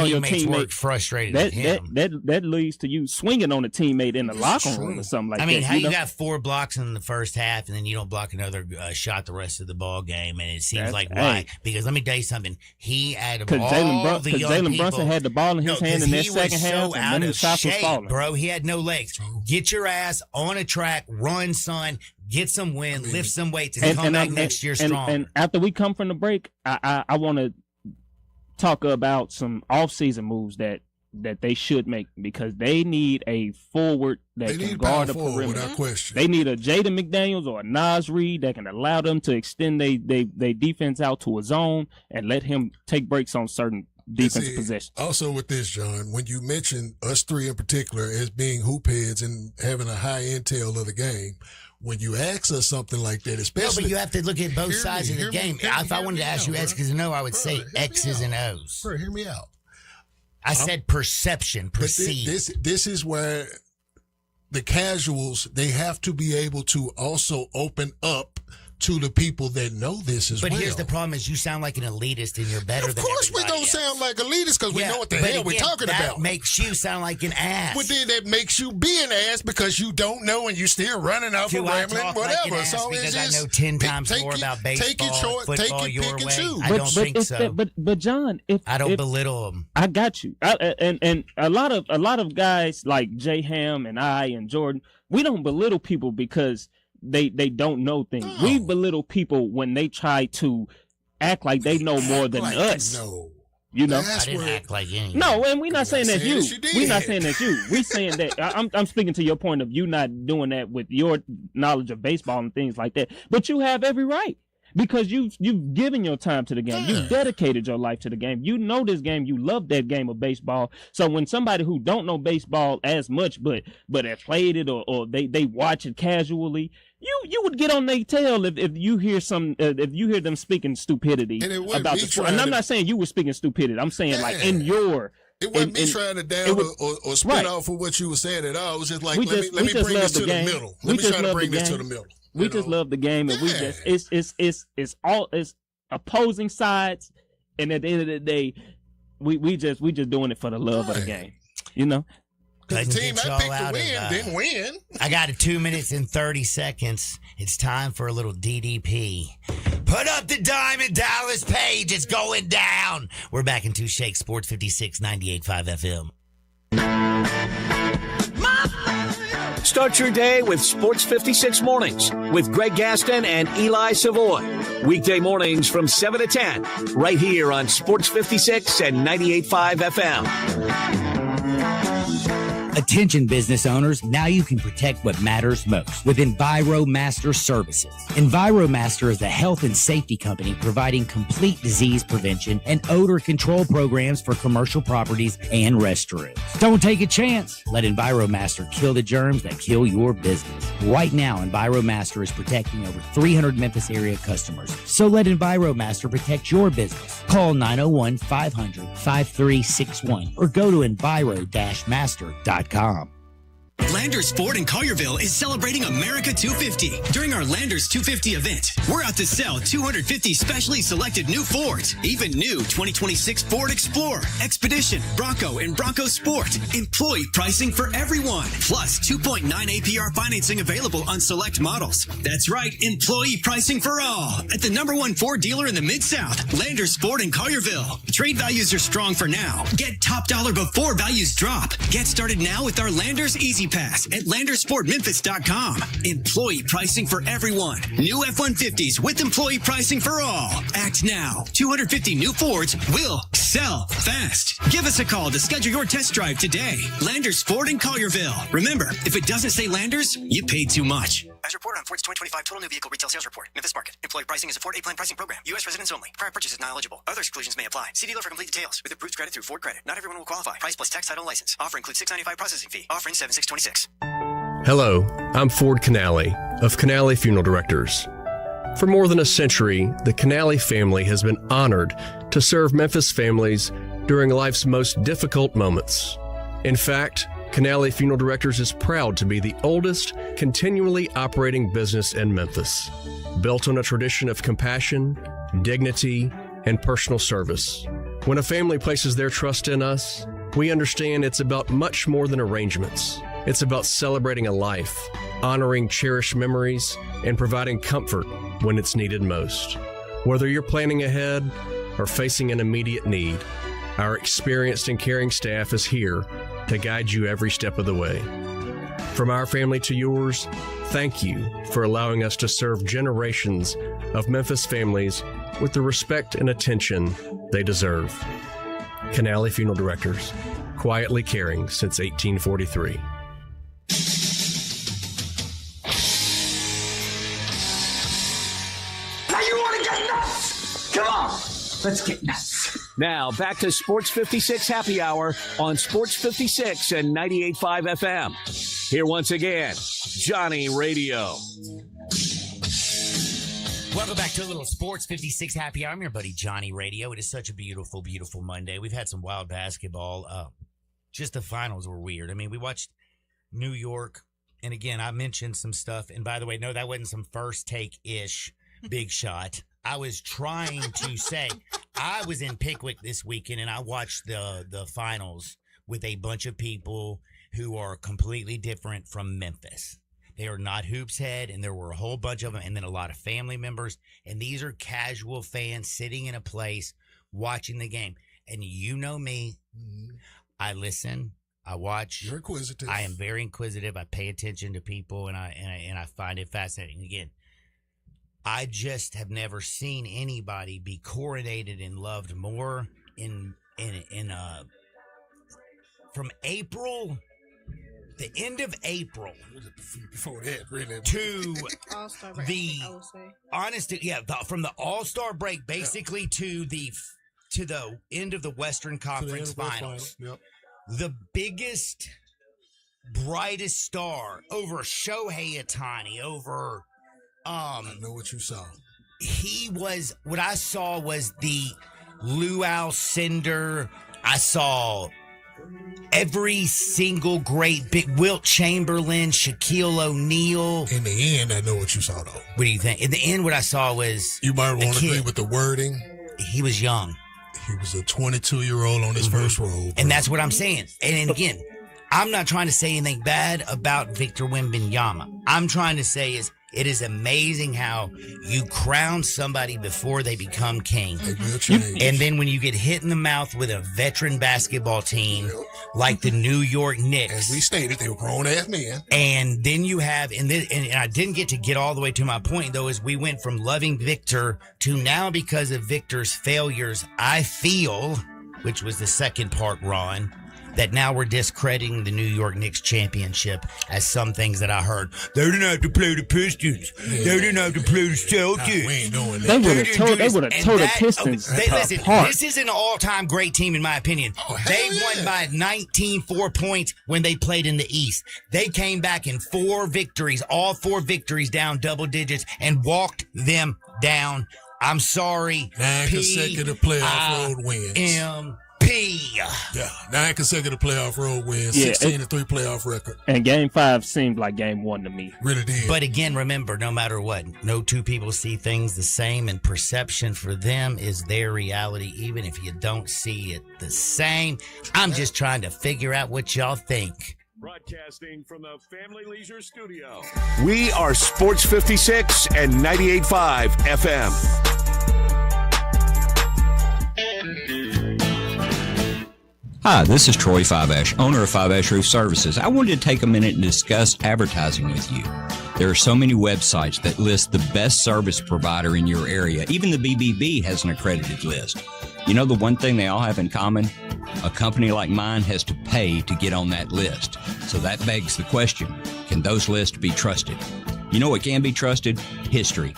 on your teammates teammate, work frustrated at him. That leads to you swinging on a teammate in the locker room or something like that. I mean, how you know? got 4 blocks in the first half, and then you don't block another shot the rest of the ball game, and it seems like why? Because let me tell you something. He out of all the young Jalen people, Brunson had the ball in his hand in that second half, so and out then the of shots was shape, falling. bro. He had no legs. Get your ass on a track, run, son. Get some wind, lift some weights, and come back next year strong. And after we come from the break, I want to talk about some off-season moves that they should make, because they need a forward that can guard the perimeter. Without question. They need a Jaden McDaniels or a Nas Reed that can allow them to extend their defense out to a zone and let him take breaks on certain defensive possessions. Also with this, John, when you mention us three in particular as being hoop heads and having a high intel of the game, when you ask us something like that, especially... No, but you have to look at both sides of the game. If I wanted to ask you X's and O's, I would say X's and O's. Bro, hear me out. I said perception, perceive. This is where the casuals, they have to be able to also open up to the people that know this as well. But here's the problem: is you sound like an elitist, and you're better than everybody else. Of course, we don't sound like elitists because we know what the hell we're talking about. That makes you sound like an ass. But then that makes you be an ass because you don't know and you're still running off and rambling, whatever. Like so because I know 10 times more about baseball, football, your way. I don't think so. But John, I don't belittle them. I got you. And a lot of guys like Jay Ham and I and Jordan, we don't belittle people because they don't know things. No. We belittle people when they try to act like they know more than us. No. You know, I didn't act like anything. No, and we're not saying that's you. We're not saying that's you. We're saying that I'm speaking to your point of you not doing that with your knowledge of baseball and things like that. But you have every right. Because you've given your time to the game. You've dedicated your life to the game. You know this game. You love that game of baseball. So when somebody who don't know baseball as much but have played it or they watch it casually, you would get on their tail if you hear if you hear them speaking stupidity about the sport. And I'm not saying you were speaking stupidity. I'm saying like in your... It wasn't me trying to down or spit off of what you were saying at all. It was just like, let me bring this to the middle. Let me try to bring this to the middle. We just love the game, and we just it's opposing sides, and at the end of the day, we just doing it for the love of the game, you know. The team I picked to win didn't win. I got 2 minutes and 30 seconds. It's time for a little DDP. Put up the Diamond Dallas Page. It's going down. We're back in Two Shakes Sports 56 98.5 FM. Start your day with Sports 56 Mornings with Greg Gaston and Eli Savoy. Weekday mornings from 7 to 10, right here on Sports 56 and 98.5 FM. Attention business owners, now you can protect what matters most with EnviroMaster Services. EnviroMaster is a health and safety company providing complete disease prevention and odor control programs for commercial properties and restrooms. Don't take a chance. Let EnviroMaster kill the germs that kill your business. Right now, EnviroMaster is protecting over 300 Memphis area customers. So let EnviroMaster protect your business. Call 901-500-5361 or go to enviro-master.com. Landers Ford in Collierville is celebrating America 250. During our Landers 250 event, we're out to sell 250 specially selected new Fords, even new 2026 Ford Explorer, Expedition, Bronco, and Bronco Sport. Employee pricing for everyone. Plus 2.9 APR financing available on select models. That's right, employee pricing for all. At the #1 Ford dealer in the Mid-South, Landers Ford in Collierville. Trade values are strong for now. Get top dollar before values drop. Get started now with our Landers Easy Pass at LandersSportMemphis.com. Employee pricing for everyone. New F-150s with employee pricing for all. Act now. 250 new Fords will sell fast. Give us a call to schedule your test drive today. Landers Ford in Collierville. Remember, if it doesn't say Landers, you paid too much. As reported on Ford's 2025 Total New Vehicle Retail Sales Report. Memphis Market. Employee pricing is a Ford A-Plan pricing program. U.S. residents only. Prior purchase is not eligible. Other exclusions may apply. See dealer for complete details. With approved credit through Ford Credit. Not everyone will qualify. Price plus tax, title, and license. Offer includes $695 processing fee. Offering 7626. Hello, I'm Ford Canale of Canale Funeral Directors. For more than a century, the Canale family has been honored to serve Memphis families during life's most difficult moments. In fact, Canale Funeral Directors is proud to be the oldest continually operating business in Memphis, built on a tradition of compassion, dignity, and personal service. When a family places their trust in us, we understand it's about much more than arrangements. It's about celebrating a life, honoring cherished memories, and providing comfort when it's needed most. Whether you're planning ahead or facing an immediate need, our experienced and caring staff is here to guide you every step of the way. From our family to yours, thank you for allowing us to serve generations of Memphis families with the respect and attention they deserve. Canale Funeral Directors, quietly caring since 1843. Now you want to get nuts? Come on, let's get nuts. Now, back to Sports 56 Happy Hour on Sports 56 and 98.5 FM. Here once again, Johnny Radio. Welcome back to a little Sports 56 Happy Hour. I'm your buddy Johnny Radio. It is such a beautiful, beautiful Monday. We've had some wild basketball. Just the finals were weird. I mean, we watched New York, and again, I mentioned some stuff. And by the way, no, that wasn't some first take-ish big shot. I was trying to say, I was in Pickwick this weekend, and I watched the finals with a bunch of people who are completely different from Memphis. They are not Hoops Head, and there were a whole bunch of them, and then a lot of family members. And these are casual fans sitting in a place watching the game. And you know me, I listen, I watch. You're inquisitive. I am very inquisitive. I pay attention to people, and I find it fascinating. Again, I just have never seen anybody be coronated and loved more from April. The end of April before that, really, to All-Star break, the I would say. honestly, from the All-Star break basically to the end of the Western Conference Finals. Yep. The biggest, brightest star over Shohei Ohtani, over I know what you saw. what I saw was the Lou Alcindor. I saw every single great big Wilt Chamberlain, Shaquille O'Neal. In the end, I know what you saw, though. What do you think? In the end, what I saw was you might want to agree with the wording. He was young. He was a 22-year-old on his first roll. And that's what I'm saying. And again, I'm not trying to say anything bad about Victor Wembanyama. I'm trying to say is it is amazing how you crown somebody before they become king. And then when you get hit in the mouth with a veteran basketball team like the New York Knicks. As we stated, they were grown-ass men. And then you have, and I didn't get all the way to my point, though, is we went from loving Victor to now because of Victor's failures, I feel, which was the second part, Ron, that now we're discrediting the New York Knicks championship as some things that I heard. They didn't have to play the Pistons. Yeah. They didn't have to play the Celtics. Nah, we ain't doing that. They would have tore the Pistons listen, apart. This is an all-time great team in my opinion. They won by 19 points when they played in the East. They came back in 4 victories, all 4 victories down double digits, and walked them down. I'm sorry. 9 consecutive playoff road wins. Yeah, 9 consecutive playoff road wins, 16-3 playoff record. And Game 5 seemed like Game 1 to me. Really did. But again, remember, no matter what, no two people see things the same, and perception for them is their reality, even if you don't see it the same. I'm just trying to figure out what y'all think. Broadcasting from the Family Leisure Studio. We are Sports 56 and 98.5 FM. Hi, this is Troy Fiveash, owner of Fiveash Roof Services. I wanted to take a minute and discuss advertising with you. There are so many websites that list the best service provider in your area. Even the BBB has an accredited list. You know the one thing they all have in common? A company like mine has to pay to get on that list. So that begs the question, can those lists be trusted? You know what can be trusted? History.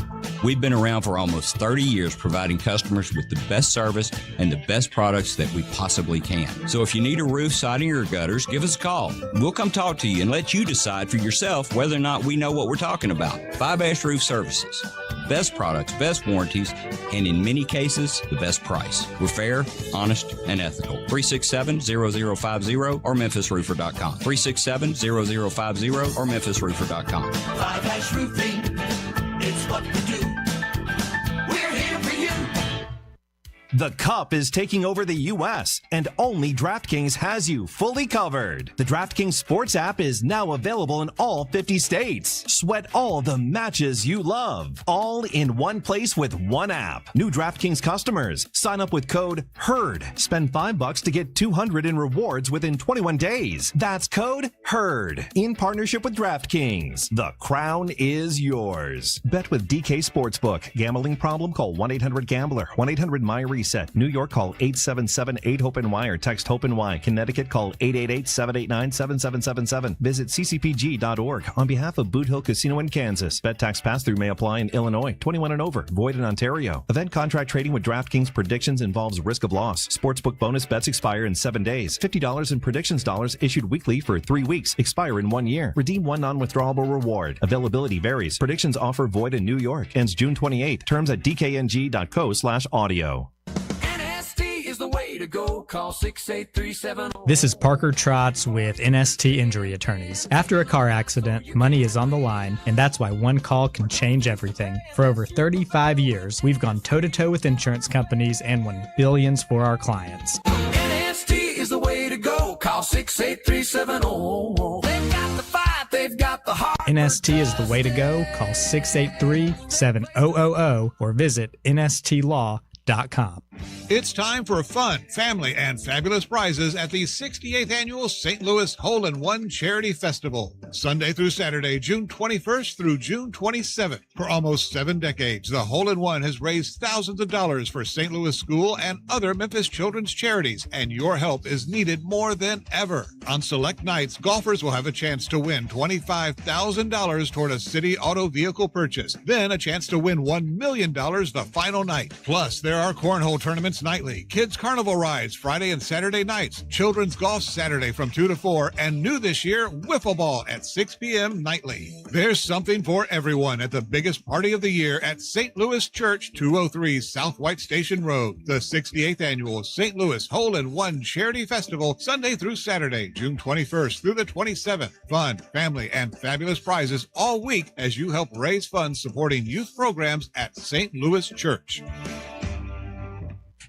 We've been around for almost 30 years providing customers with the best service and the best products that we possibly can. So if you need a roof, siding, or gutters, give us a call. We'll come talk to you and let you decide for yourself whether or not we know what we're talking about. Fiveash Roof Services. Best products, best warranties, and in many cases, the best price. We're fair, honest, and ethical. 367-0050 or MemphisRoofer.com. 367-0050 or MemphisRoofer.com. Fiveash Roofing, it's what we do. We're here for you. The Cup is taking over the U.S., and only DraftKings has you fully covered. The DraftKings Sports app is now available in all 50 states. Sweat all the matches you love, all in one place with one app. New DraftKings customers, sign up with code HERD. Spend $5 to get $200 in rewards within 21 days. That's code HERD. In partnership with DraftKings, the crown is yours. Bet with DK Sportsbook. Gambling problem? Call 1-800-GAMBLER. 1-800-MY-RESET. New York, call 877-8-HOPE-NY or text HOPE-NY. Connecticut, call 888-789-7777. Visit ccpg.org. On behalf of Boot Hill Casino in Kansas. Bet tax pass-through may apply in Illinois. 21 and over. Void in Ontario. Event contract trading with DraftKings predictions involves risk of loss. Sportsbook bonus bets expire in 7 days. $50 in predictions dollars issued weekly for 3 weeks. Expire in 1 year. Redeem one non-withdrawable reward. Availability varies. Predictions offer void in New York. Ends June 28th. Terms at dkng.co/audio. is the way to go. Call 68370. This is Parker Trotz with NST Injury Attorneys. After a car accident, money is on the line, and that's why one call can change everything. For over 35 years, we've gone toe-to-toe with insurance companies and won billions for our clients. NST is the way to go. Call 68370. They've got the fight, they've got the heart. NST is the way to go. Call 683-7000 or visit nstlaw.com. It's time for fun, family, and fabulous prizes at the 68th Annual St. Louis Hole-in-One Charity Festival. Sunday through Saturday, June 21st through June 27th. For almost 7 decades, the Hole-in-One has raised thousands of dollars for St. Louis School and other Memphis children's charities, and your help is needed more than ever. On select nights, golfers will have a chance to win $25,000 toward a city auto vehicle purchase. Then a chance to win $1 million the final night. Plus, there are cornhole tournaments nightly, kids carnival rides Friday and Saturday nights, children's golf Saturday from 2 to 4, and new this year, wiffle ball at 6 p.m. nightly. There's something for everyone at the biggest party of the year at St. Louis Church, 203 South White Station Road. The 68th Annual St. Louis Hole-in-One Charity Festival, Sunday through Saturday, June 21st through the 27th. Fun, family, and fabulous prizes all week as you help raise funds supporting youth programs at St. Louis Church.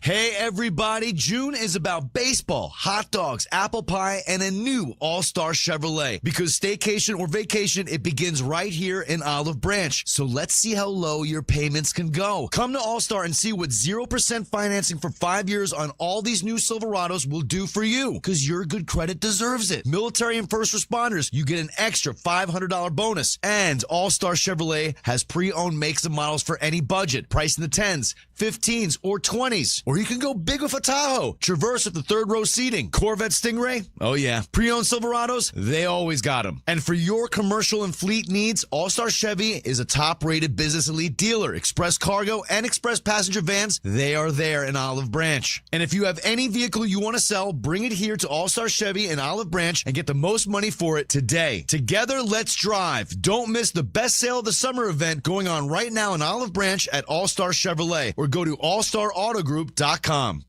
Hey everybody, June is about baseball, hot dogs, apple pie, and a new All-Star Chevrolet. Because staycation or vacation, it begins right here in Olive Branch. So let's see how low your payments can go. Come to All-Star and see what 0% financing for 5 years on all these new Silverados will do for you. Because your good credit deserves it. Military and first responders, you get an extra $500 bonus. And All-Star Chevrolet has pre-owned makes and models for any budget. Price in the 10s, 15s, or 20s. Or you can go big with a Tahoe, Traverse with the third row seating, Corvette Stingray. Oh yeah, pre-owned Silverados, they always got them. And for your commercial and fleet needs, All-Star Chevy is a top-rated business elite dealer. Express cargo and express passenger vans, they are there in Olive Branch. And if you have any vehicle you want to sell, bring it here to All-Star Chevy in Olive Branch and get the most money for it today. Together, let's drive. Don't miss the best sale of the summer event going on right now in Olive Branch at All-Star Chevrolet, or go to allstarautogroup.com.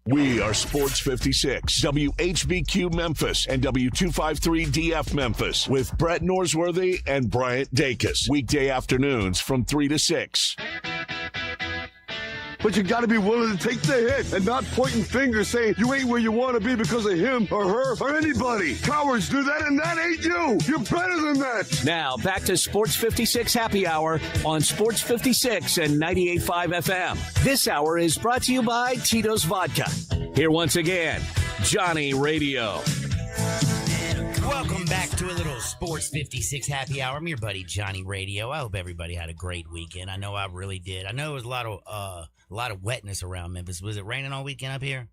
We are Sports 56, WHBQ Memphis, and W253DF Memphis with Brett Norsworthy and Bryant Dacus. Weekday afternoons from 3 to 6. But you got to be willing to take the hit and not pointing fingers saying you ain't where you want to be because of him or her or anybody. Cowards do that, and that ain't you. You're better than that. Now, back to Sports 56 Happy Hour on Sports 56 and 98.5 FM. This hour is brought to you by Tito's Vodka. Here once again, Johnny Radio. Welcome back to a little Sports 56 Happy Hour. I'm your buddy Johnny Radio. I hope everybody had a great weekend. I know I really did. I know it was a lot of wetness around Memphis. Was it raining all weekend up here?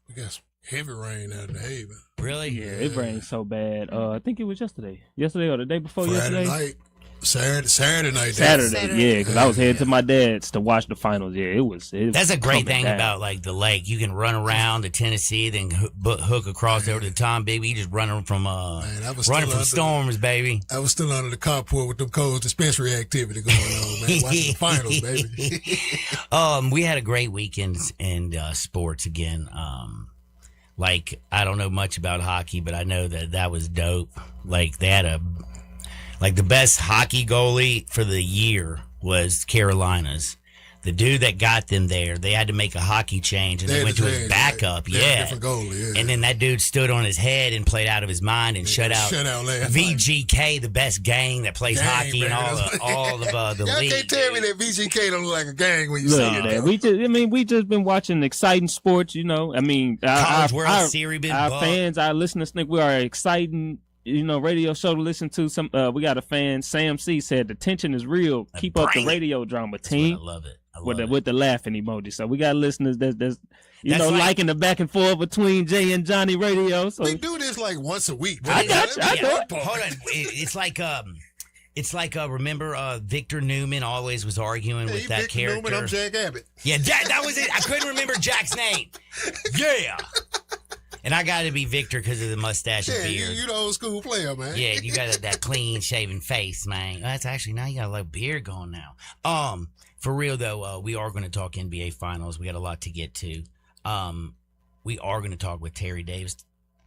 We got some heavy rain out in the Haven. Really? Yeah, it rained so bad. I think it was yesterday or the day before Friday yesterday. night. Saturday night. Saturday, yeah, because I was headed to my dad's to watch the finals. Yeah, it was. That's a great thing about like the lake. You can run around to Tennessee, then hook across over to Tom Bigby. You just running from running from storms, baby. I was still under the carport with them cold dispensary activity going on, man. Watching the finals, baby. We had a great weekend in sports again. Like I don't know much about hockey, but I know that was dope. Like they had the best hockey goalie for the year was Carolina's. The dude that got them there, they had to make a hockey change, and they went to his backup. Different goalie, And then that dude stood on his head and played out of his mind and shut out VGK, the best gang that plays hockey in all of the Y'all league. can't tell me that VGK don't look like a gang when you Look, see it. man, we just been watching exciting sports, you know. I mean, College World Series been our bucked. fans, our listeners think we are exciting, radio show to listen to. Some we got a fan, Sam C, said the tension is real. Keep up the radio drama, team. I love it. With the laughing emoji. So we got listeners that's That's like- liking the back and forth between Jay and Johnny radio. So We do this like once a week. I got you. I know it. Hold on. It's like remember Victor Newman always was arguing with that Victor character. Newman, I'm Jack Abbott. Yeah, that was it. I couldn't remember Jack's name. Yeah. And I got to be Victor because of the mustache and Yeah, beard. you the old school player, man. Yeah, you got that clean shaven face, man. That's actually, now you got a little beard going now. For real though, we are going to talk NBA Finals. We got a lot to get to. We are going to talk with Terry Davis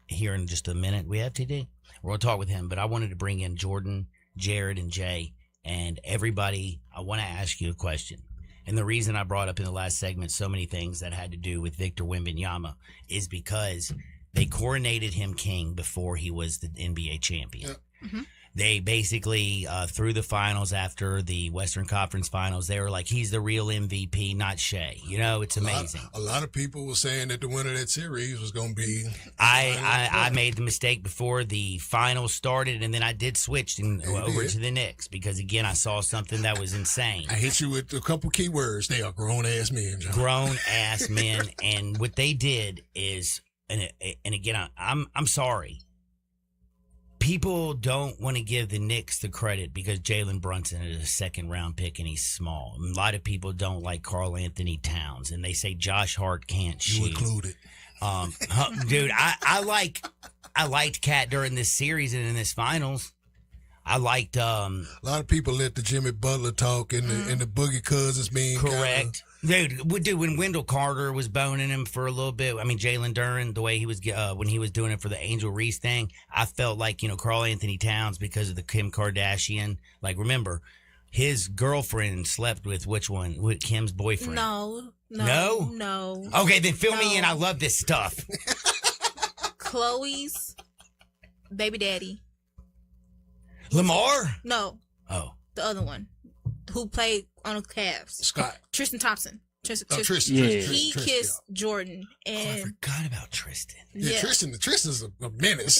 here in just a minute. We have TD. We're going to talk with him, but I wanted to bring in Jordan, Jared, and Jay, and everybody. I want to ask you a question. And the reason I brought up in the last segment so many things that had to do with Victor Wembanyama is because they coronated him king before he was the NBA champion. Mm-hmm. They basically, through the finals, after the Western Conference Finals, they were like, he's the real MVP, not Shea. It's amazing. A lot of people were saying that the winner of that series was going to be. I made the mistake before the finals started, and then I did switch over to the Knicks because, again, I saw something that was insane. I hit you with a couple key words. They are grown-ass men, John. Grown-ass men. And what they did is, and again, I'm sorry. People don't want to give the Knicks the credit because Jalen Brunson is a second-round pick and he's small. A lot of people don't like Karl Anthony Towns, and they say Josh Hart can't shoot. You included. Dude, I liked Cat during this series and in this finals. I liked a lot of people let the Jimmy Butler talk and the Boogie Cousins being correct. Dude, when Wendell Carter was boning him for a little bit, I mean, Jalen Duren, the way he was, when he was doing it for the Angel Reese thing, I felt like, Karl Anthony Towns, because of the Kim Kardashian, like, remember, his girlfriend slept with which one? With Kim's boyfriend? No. Okay, then fill me in. I love this stuff. Chloe's baby daddy. Lamar? No. Oh. The other one. Who played on the Cavs. Scott. Tristan Thompson. Tristan. He kissed Jordan. And I forgot about Tristan. Yeah, Tristan's a menace.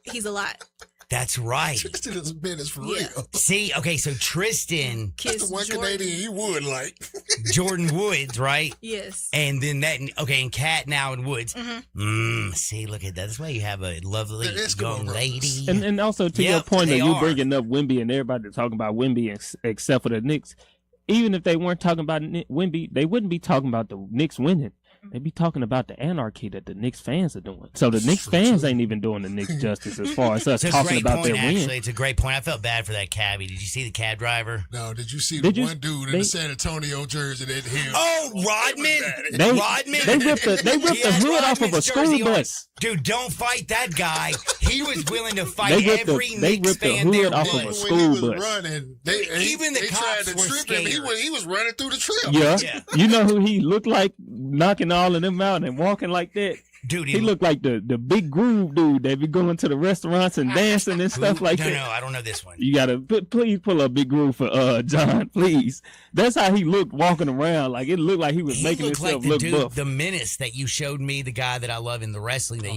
He's a lot. That's right. Tristan is a menace for real. See, okay, so Tristan. That's the one Canadian you would like. Jordan Woods, right? Yes. And then and Kat now in Woods. Mm-hmm. See, look at that. That's why you have a lovely young lady. And also to your point of you bringing up Wemby and everybody talking about Wemby except for the Knicks, even if they weren't talking about Wemby, they wouldn't be talking about the Knicks winning. They'd be talking about the anarchy that the Knicks fans are doing. So the Knicks fans ain't even doing the Knicks justice as far as us talking about their win. Actually, it's a great point. I felt bad for that cabbie. Did you see the cab driver? No, did you see one dude in the San Antonio jersey that him? Oh, Rodman! They ripped the hood off of a school bus. Dude, don't fight that guy. He was willing to fight every Knicks fan there. They ripped the hood off of a school bus. Running, even the cops were scared. He was running through the trip. Yeah. You know who he looked like, knocking all of them out and walking like that? Dude, he looked like the big groove dude that be going to the restaurants and dancing and stuff like that. No, I don't know this one. You gotta please pull up Big Groove for John, please. That's how he looked walking around. Like it looked like he was making himself look buff. The menace that you showed me, the guy that I love in the wrestling that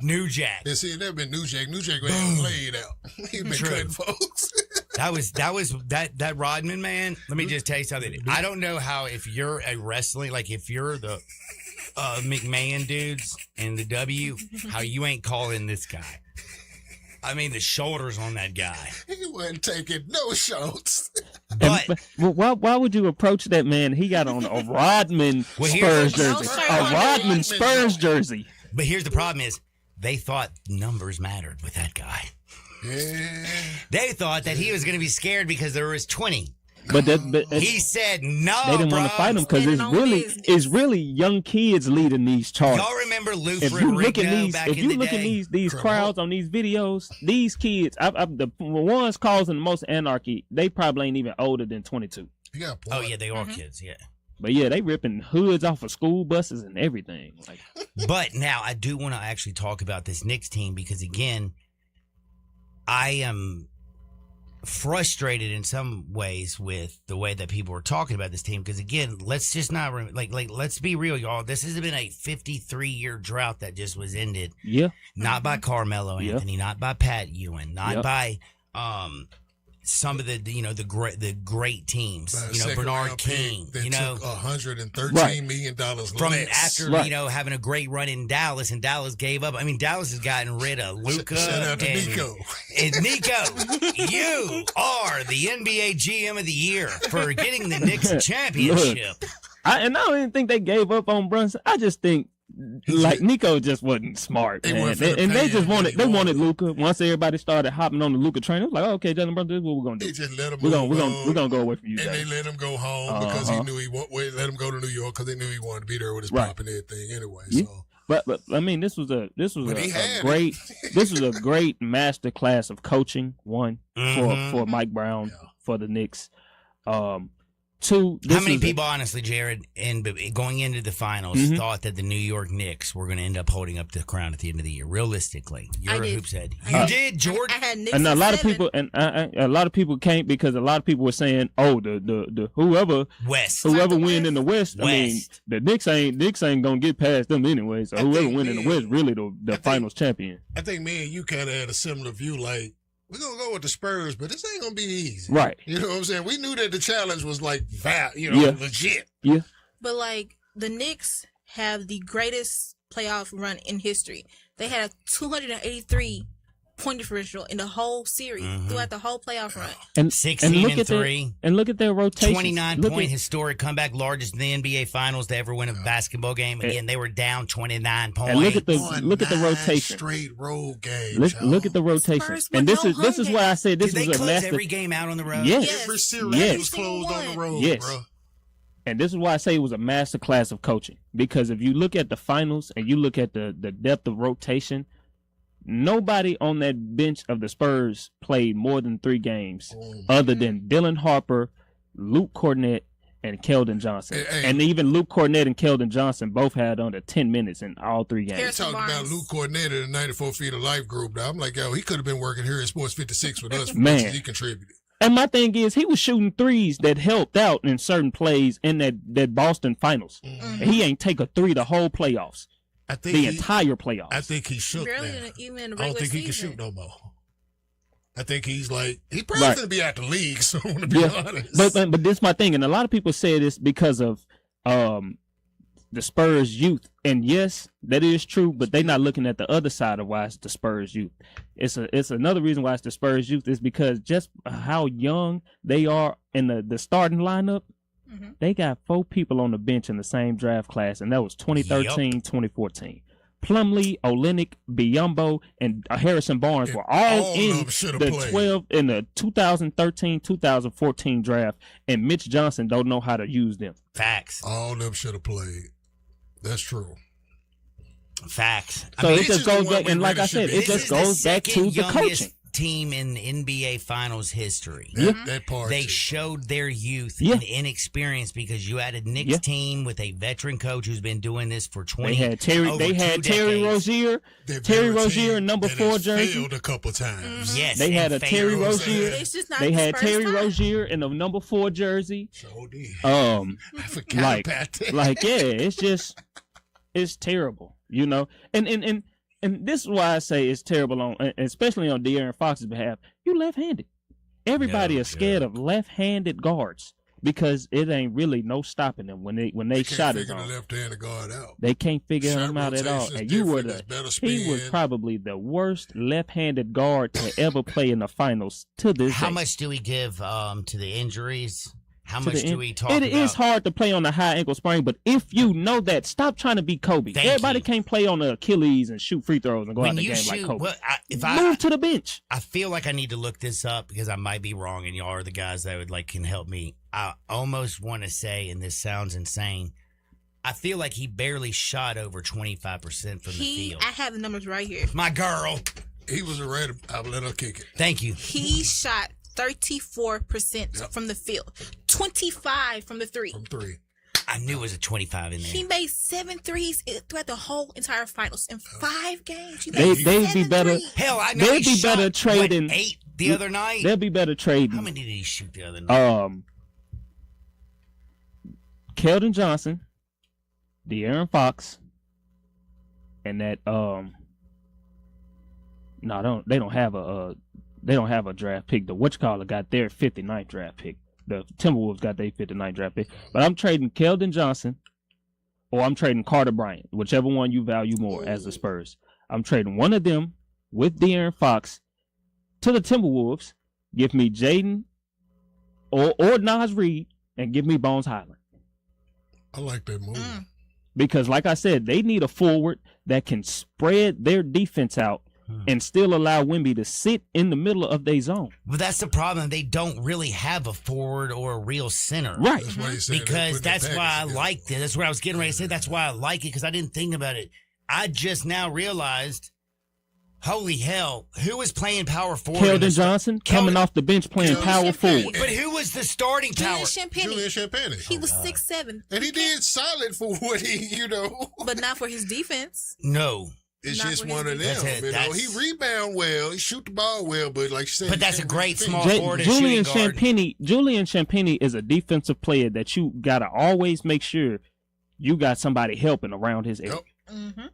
New Jack. Yeah, see, it never been New Jack. New Jack would have played out. He's been cutting folks. that Rodman man. Let me just tell you something. I don't know how if you're a wrestling, like if you're the McMahon dudes in the W, how you ain't calling this guy. I mean, the shoulders on that guy. He wasn't taking no shots. But why would you approach that man? He got on a Rodman Spurs jersey. A Rodman Spurs jersey. But here's the problem is they thought numbers mattered with that guy. Yeah. They thought that he was going to be scared because there was 20. But he said no. They didn't want to fight him because it's really young kids leading these charts. Y'all remember Luther and Rico back in the day? If you look at these crowds on these videos, these kids, the ones causing the most anarchy, they probably ain't even older than 22. You got a point. Oh yeah, they are kids. Yeah. But yeah, they ripping hoods off of school buses and everything. Like, But now I do want to actually talk about this Knicks team because again, I am frustrated in some ways with the way that people are talking about this team because again, let's just not let's be real, y'all. This has been a 53-year drought that just was ended. Yeah. Not by Carmelo Anthony, not by Pat Ewing, not by some of the great teams, Bernard King, took $113 million from less. after having a great run in Dallas, and Dallas gave up. I mean, Dallas has gotten rid of Luka. Shout out to Nico. And Nico, you are the NBA GM of the year for getting the Knicks a championship. I don't even think they gave up on Brunson. I just think like Nico just wasn't smart, man. They just wanted Luka. Once everybody started hopping on the Luka train, it was like, oh, okay, Justin Brunson, this is what we're gonna do. They just let him we're gonna go away from you. And guys. they let him go home because he knew let him go to New York because they knew he wanted to be there with his pop and everything anyway. Yeah. So. But I mean, this was a great master class of coaching. One for Mike Brown for the Knicks. Two. How many people, honestly, Jared, and going into the finals, thought that the New York Knicks were going to end up holding up the crown at the end of the year? Realistically, you're a hoops head. You did, Jordan. I had Knicks and a lot of 7. people, and a lot of people can't because a lot of people were saying, "Oh, the whoever win in the West. I mean, the Knicks ain't gonna get past them anyway. So whoever win in the West, really the finals champion." I think me and you kind of had a similar view, like. We're going to go with the Spurs, but this ain't going to be easy. Right. You know what I'm saying? We knew that the challenge was legit. Yeah. But like the Knicks have the greatest playoff run in history. They had a 283 point differential in the whole series throughout the whole playoff run. And 16-3. And look at their rotation. 29-point historic comeback, largest in the NBA Finals to ever win a basketball game. Again, they were down 29 points. And look at the rotation. Straight road games. Look at the rotation. And this is why I said this Did was they a close master. every game out on the road? Yes. Every series was closed on the road, bro. And this is why I say it was a master class of coaching. Because if you look at the finals and you look at the depth of rotation, nobody on that bench of the Spurs played more than 3 games other than Dylan Harper, Luke Kornet, and Keldon Johnson. And even Luke Kornet and Keldon Johnson both had under 10 minutes in all 3 games. They talked about Luke Kornet in the 94 Feet of Life group. Now, I'm like, yo, he could have been working here at Sports 56 with us. Man. He contributed. And my thing is, he was shooting threes that helped out in certain plays in that Boston finals. And he ain't take a 3 the whole playoffs. The entire playoffs. I think he shook now. Even in the I don't regular think he can season. shoot no more. I think he's probably going to be out the league soon, to be honest. But this is my thing, and a lot of people say this because of the Spurs youth. And yes, that is true, but they're not looking at the other side of why it's the Spurs youth. It's another reason why it's the Spurs youth is because just how young they are in the starting lineup. They got 4 people on the bench in the same draft class, and that was 2013, 2014. Plumlee, Olynyk, Biyombo, and Harrison Barnes were all in the 2013-2014 draft, and Mitch Johnson don't know how to use them. Facts. All of them should have played. That's true. Facts. So it just goes back, and like I said, it just goes back to the coaching. Team in NBA Finals history. That part. They showed their youth and inexperience because you had a Knicks team with a veteran coach who's been doing this for 20 years. They had Terry Rozier. Terry Rozier in number 4 jersey. Failed a couple times. Yes. They had a Terry Rozier. They had Terry Rozier in the number 4 jersey. So did. I forgot about that. It's terrible, you know. And this is why I say it's terrible especially on De'Aaron Fox's behalf. You left-handed. Everybody is scared of left-handed guards because it ain't really no stopping them when they shot it on. The left-handed guard out. They can't figure him out at all. And he was probably the worst left-handed guard to ever play in the finals to this day. How much do we give to the injuries? How much do we talk about? It is hard to play on a high ankle sprain, but if you know that, stop trying to be Kobe. Everybody can't play on the Achilles and shoot free throws and go out the game like Kobe. Move to the bench. I feel like I need to look this up because I might be wrong, and y'all are the guys that can help me. I almost want to say, and this sounds insane, I feel like he barely shot over 25% from the field. I have the numbers right here. My girl. He was ready. I'll let her kick it. Thank you. He shot 34% from the field. 25 from the three. I knew it was a 25 in there. He made 7 threes throughout the whole entire finals in 5 games. They'd be better. Hell, I know They'd he be better shot, trading 8 the other night. They'll be better trading. How many did he shoot the other night? Keldon Johnson, De'Aaron Fox, and that no, they don't have a draft pick. The whatchamacallit got their 59th draft pick. The Timberwolves got their 59th draft pick. But I'm trading Keldon Johnson or I'm trading Carter Bryant, whichever one you value more as the Spurs. I'm trading one of them with De'Aaron Fox to the Timberwolves. Give me Jaden or Naz Reid and give me Bones Highland. I like that move. Because like I said, they need a forward that can spread their defense out and still allow Wemby to sit in the middle of their zone. But that's the problem. They don't really have a forward or a real center. Right. That's why he said because that's why I liked it. That's what I was getting ready to say. That's why I like it, because I didn't think about it. I just now realized, holy hell, who was playing power forward? Keldon Johnson coming off the bench playing power forward. But who was the starting power? Julian Champagny. He was 6'7". And he did solid for what he, But not for his defense. No. It's Not just for one his of defense. them. He rebound well. He shoot the ball well, but like you said, But that's a great small forward. forward and shooting guard. Julian Champagny is a defensive player that you gotta always make sure you got somebody helping around his area.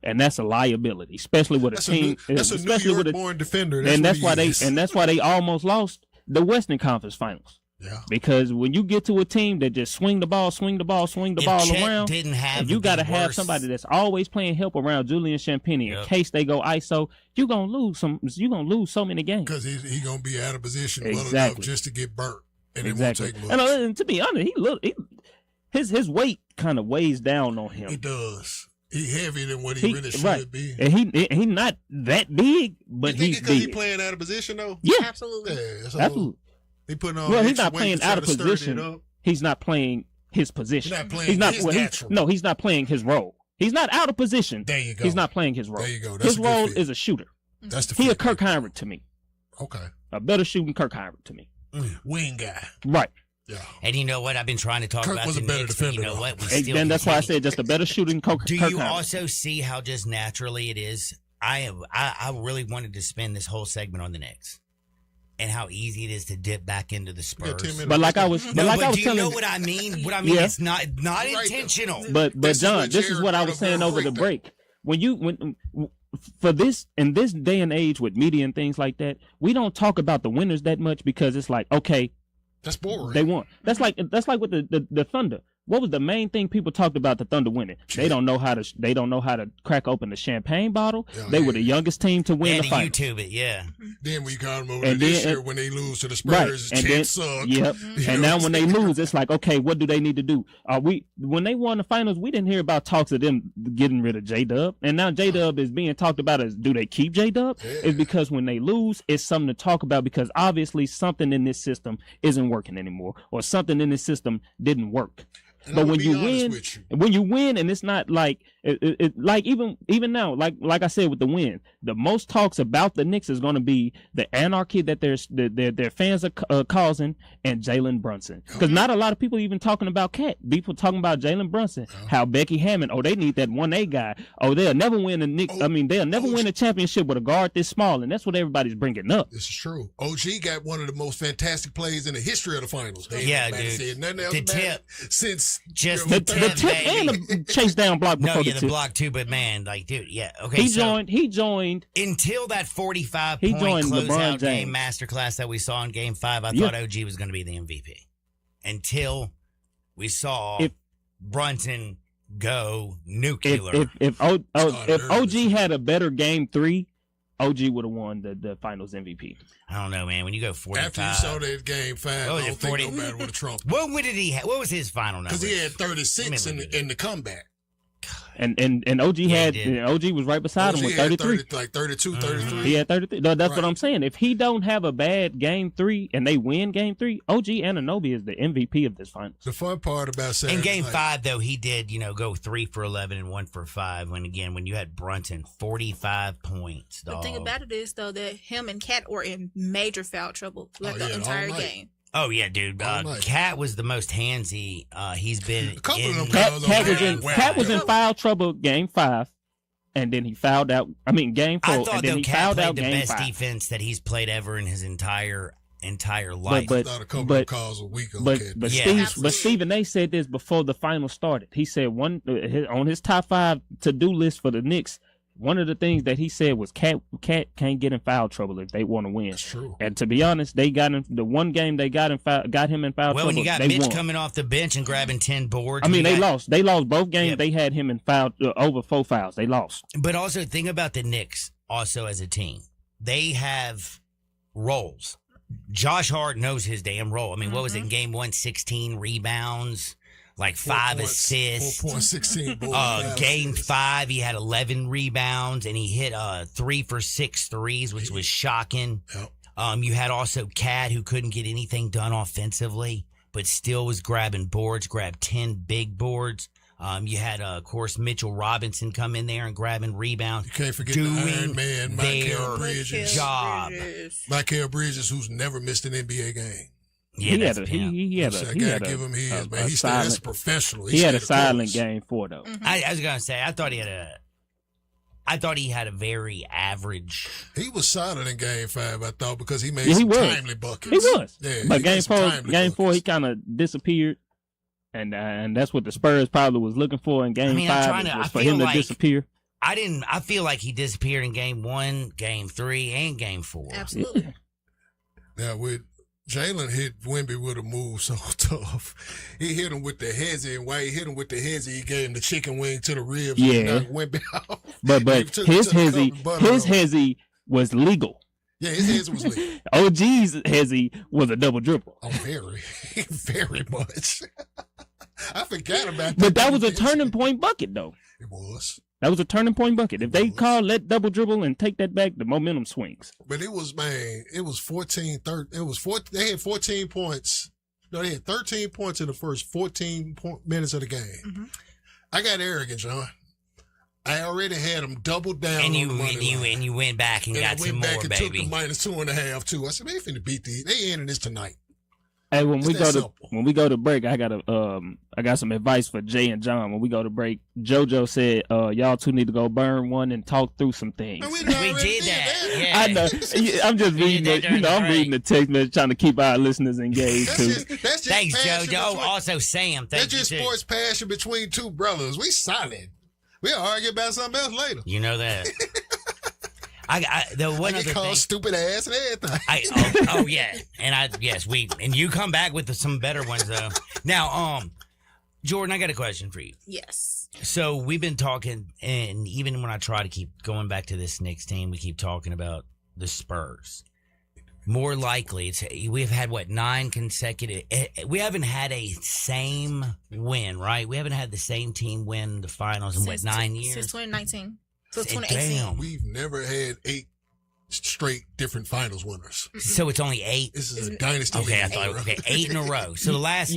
And that's a liability, especially with a team. That's a New York-born defender. And that's why they almost lost the Western Conference Finals. Yeah. Because when you get to a team that just swing the ball around, didn't have you got to have somebody that's always playing help around Julian Champagny in case they go ISO. You're gonna lose so many games because he's gonna be out of position well enough Exactly. just to get burnt, and Exactly. it won't take much. And to be honest, his weight kind of weighs down on him. He does. He's heavier than what he really should be. And he not that big, but he's because big. he playing out of position though. Yeah, absolutely. Yeah, Absolutely. He putting on. Well, he's extra not weight playing to try out of to stir it position. up. He's not playing his position. He's not playing He's not, his well, natural. he's not playing his role. He's not out of position. There you go. He's not playing his role. There you go. That's His a good role fit. is a shooter. That's the He a fit. Kirk Heinrich to me. Okay. A better shooting Kirk Heinrich to me. Wing guy. Right. Yeah. And you know what? I've been trying to talk Kirk about was the a better Knicks, but you defender, know though. what? We And still then that's why I can't. said just a better shooting Kirk Do Heinrich. you also see how just naturally it is? I really wanted to spend this whole segment on the Knicks and how easy it is to dip back into the Spurs. But like I was, No, like but I was do you telling know what I mean? What I mean, Yeah. it's not intentional. But John, this is what I was saying over the break. When for this in this day and age with media and things like that, we don't talk about the winners that much because it's like, okay, that's boring. They won. That's like with the Thunder. What was the main thing people talked about the Thunder winning? They don't know how to crack open the champagne bottle. They were the youngest team to win the fight. YouTube it, yeah. Then we got them over And this then- year when they lose to the Right, Spurs, and chance then suck. yep, You and know now what when I'm they saying? lose, it's like, okay, what do they need to do? When they won the finals, we didn't hear about talks of them getting rid of J-Dub, and now J-Dub is being talked about as do they keep J-Dub? It's because when they lose, it's something to talk about because obviously something in this system isn't working anymore, or something in this system didn't work. And But I'm when gonna you be honest win, with you. when you win, and it's not like like even now, like I said with the win, the most talks about the Knicks is going to be the anarchy that their fans are causing and Jalen Brunson, because not a lot of people even talking about Cat. People talking about Jalen Brunson, how Becky Hammond, they need that 1A guy. They'll never win a Knicks. I mean, they'll never win a championship with a guard this small, and that's what everybody's bringing up. This is true. OG got one of the most fantastic plays in the history of the finals. They Yeah, ain't dude. said nothing else The about it tip. since Just The the tip and the chase down block No, before yeah, the the tip. block too, but man, like, dude, yeah, okay. He so joined until that 45 He point joined LeBron closeout game James. masterclass that we saw in Game 5. I Yeah. thought OG was going to be the MVP until we saw If- Brunson go nuclear. if OG had a better game 3, OG would have won the finals MVP. I don't know, man. When you go 45, after you saw that game 5, What was I it, don't think 40? no matter what a Trump. what did he? What was his final number? Because he had 36 Let me look in the comeback. And OG had he did. OG was right beside him OG with had 33. 32, 33. He had 33. No, that's what Right. I'm saying. If he don't have a bad game 3 and they win game 3, OG Anunoby is the MVP of this finals. The fun part about Saturday In Game night- 5, though, he did, go 3 for 11 and 1 for 5. When you had Brunson, 45 points, The dog. thing about it is though that him and Cat were in major foul trouble throughout Oh, the yeah, entire all night. game. Oh yeah, dude. Cat was the most handsy he's been. Cat was in foul trouble game 5, and then he fouled out. I mean, game 4, I thought and then he Cat fouled out played the game best 5. defense that he's played ever in his entire life. I thought a couple of calls a week on Cat. But Stephen A. said this before the final started. He said on his top 5 to-do list for the Knicks, one of the things that he said was Cat can't get in foul trouble if they want to win. That's true. And to be honest, they got in the one game they got him in foul trouble. When you got they Mitch won. coming off the bench and grabbing 10 boards. I mean, they lost. They lost both games. Yep. They had him in foul over 4 fouls. They lost. But also think about the Knicks. Also as a team, they have roles. Josh Hart knows his damn role. I mean, what was it in game 1? 16 rebounds. Like 5 assists. 4.16 game 5, he had 11 rebounds, and he hit 3 for 6 threes, which was shocking. Yep. You had also Cat, who couldn't get anything done offensively, but still was grabbing boards, grabbed 10 big boards. You had, of course, Mitchell Robinson come in there and grabbing rebounds. You can't forget the Iron Man, Mikal Bridges. Job. Mikal Bridges, who's never missed an NBA game. Yeah, he had a That's professional. He had a silent game 4 though. Mm-hmm. I was gonna say I thought he had a very average. He was solid in game 5, I thought, because he made timely buckets. He was. Yeah, but game 4, he kind of disappeared, and that's what the Spurs probably was looking for in game 5 was for him to disappear. I feel like he disappeared in game 1, game 3, and game 4. Absolutely. Now with Jalen hit Wemby with a move so tough. He hit him with the hezzy, and while he hit him with the hezzy, he gave him the chicken wing to the ribs. Yeah. And knocked Wemby off. But his hezzy was legal. Yeah, his hezzy was legal. OG's hezzy was a double dribble. Oh, very much. I forgot about that. But that was a turning point bucket, though. It was. That was a turning point bucket. If they call that double dribble and take that back, the momentum swings. But it was 14, 13. They had 14 points. No, they had 13 points in the first 14 minutes of the game. Mm-hmm. I got arrogant, John. I already had them doubled down and on the money line. And you went back and got some more, baby. I went back and took the -2.5 too. I said, they finna beat these. They ending this tonight. Hey, when we go to break, I got some advice for Jay and John. When we go to break, JoJo said, y'all two need to go burn one and talk through some things. We did that. Yeah. I know. I'm just reading it. I'm reading the text message, trying to keep our listeners engaged too. Thanks, JoJo. Also, Sam. Thank you. That's just sports passion between two brothers. We solid. We'll argue about something else later. You know that. I get called stupid ass and everything. Yeah, and you come back with some better ones though. Now, Jordan, I got a question for you. Yes. So we've been talking, and even when I try to keep going back to this Knicks team, we keep talking about the Spurs. More likely, we've had 9 consecutive. We haven't had a same win, right? We haven't had the same team win the finals in 9 years since 2019. So 2018. Damn. We've never had 8 straight different finals winners. So it's only 8. This is a dynasty. Okay, I thought 8 in a row. So the last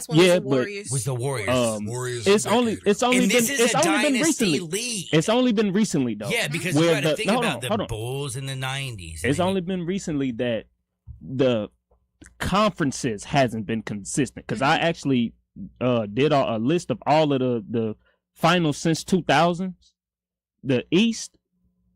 one was the Warriors. Was the Warriors? Warriors. It's only been recently. League. It's only been recently though. Yeah, because you got to think about the Bulls in the 90s. It's only been recently that the conferences hasn't been consistent. Because I actually did a list of all of the finals since 2000s. The East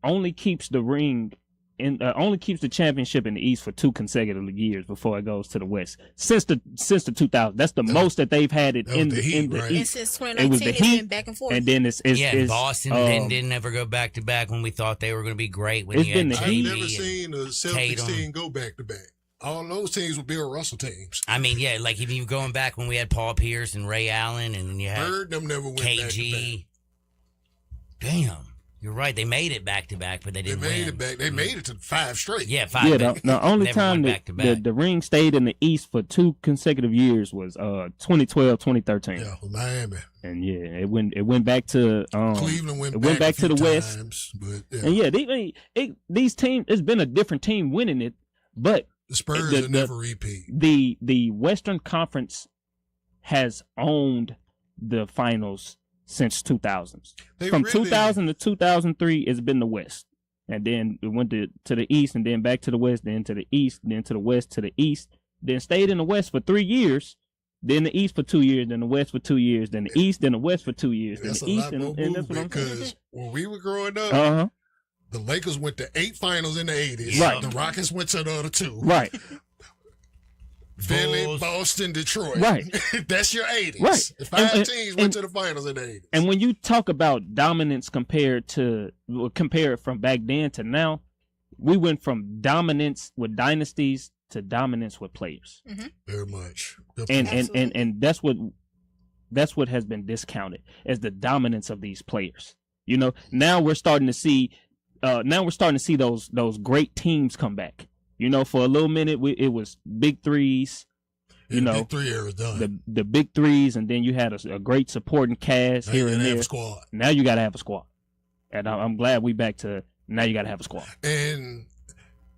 only keeps the ring only keeps the championship in the East for 2 consecutive years before it goes to the West. Since the 2000s, that's the most that they've had it in the East. And since 2019, it's been back and forth. And then it's Boston didn't ever go back to back when we thought they were going to be great. When I've never seen a Celtics team go back to back. All those teams were Bill Russell teams. I mean, yeah, like if you going back when we had Paul Pierce and Ray Allen, and you had Bird, them never went KG. back to back. Damn. You're right. They made it back to back, but they didn't win. it back. They made it to 5 straight. Yeah, 5. Yeah, the only time the ring stayed in the East for 2 consecutive years was 2012, 2013. Yeah, Miami. And yeah, it went back to Cleveland. Went back to the West. But, yeah. And yeah, these teams. It's been a different team winning it, but the Spurs will never repeat. The Western Conference has owned the finals since 2000s. From 2000 to 2003, it's been the West. And then it went to the East, and then back to the West, then to the East, then to the West, to the East. then stayed in the West for 3 years, then the East for 2 years, then the West for 2 years, then the East, then the West for 2 years, then That's the a East, lot and more that's what I'm movement saying. because when we were growing up, Uh-huh. the Lakers went to 8 finals in the 80s. Right. The Rockets went to the other 2. Right. Philly, Bulls. Boston, Detroit. Right. That's your 80s. Right. The 5 And- teams and- went to the finals in the 80s. And when you talk about dominance compare it from back then to now, we went from dominance with dynasties to dominance with players. Very much. And that's what has been discounted as the dominance of these players. You know, now we're starting to see those great teams come back. You know, for a little minute it was big threes. You know, Big 3 era done. the big threes, and then you had a great supporting cast Now here you and gotta have there. a squad. Now you got to have a squad, and I'm glad we back to now. You got to have a squad. And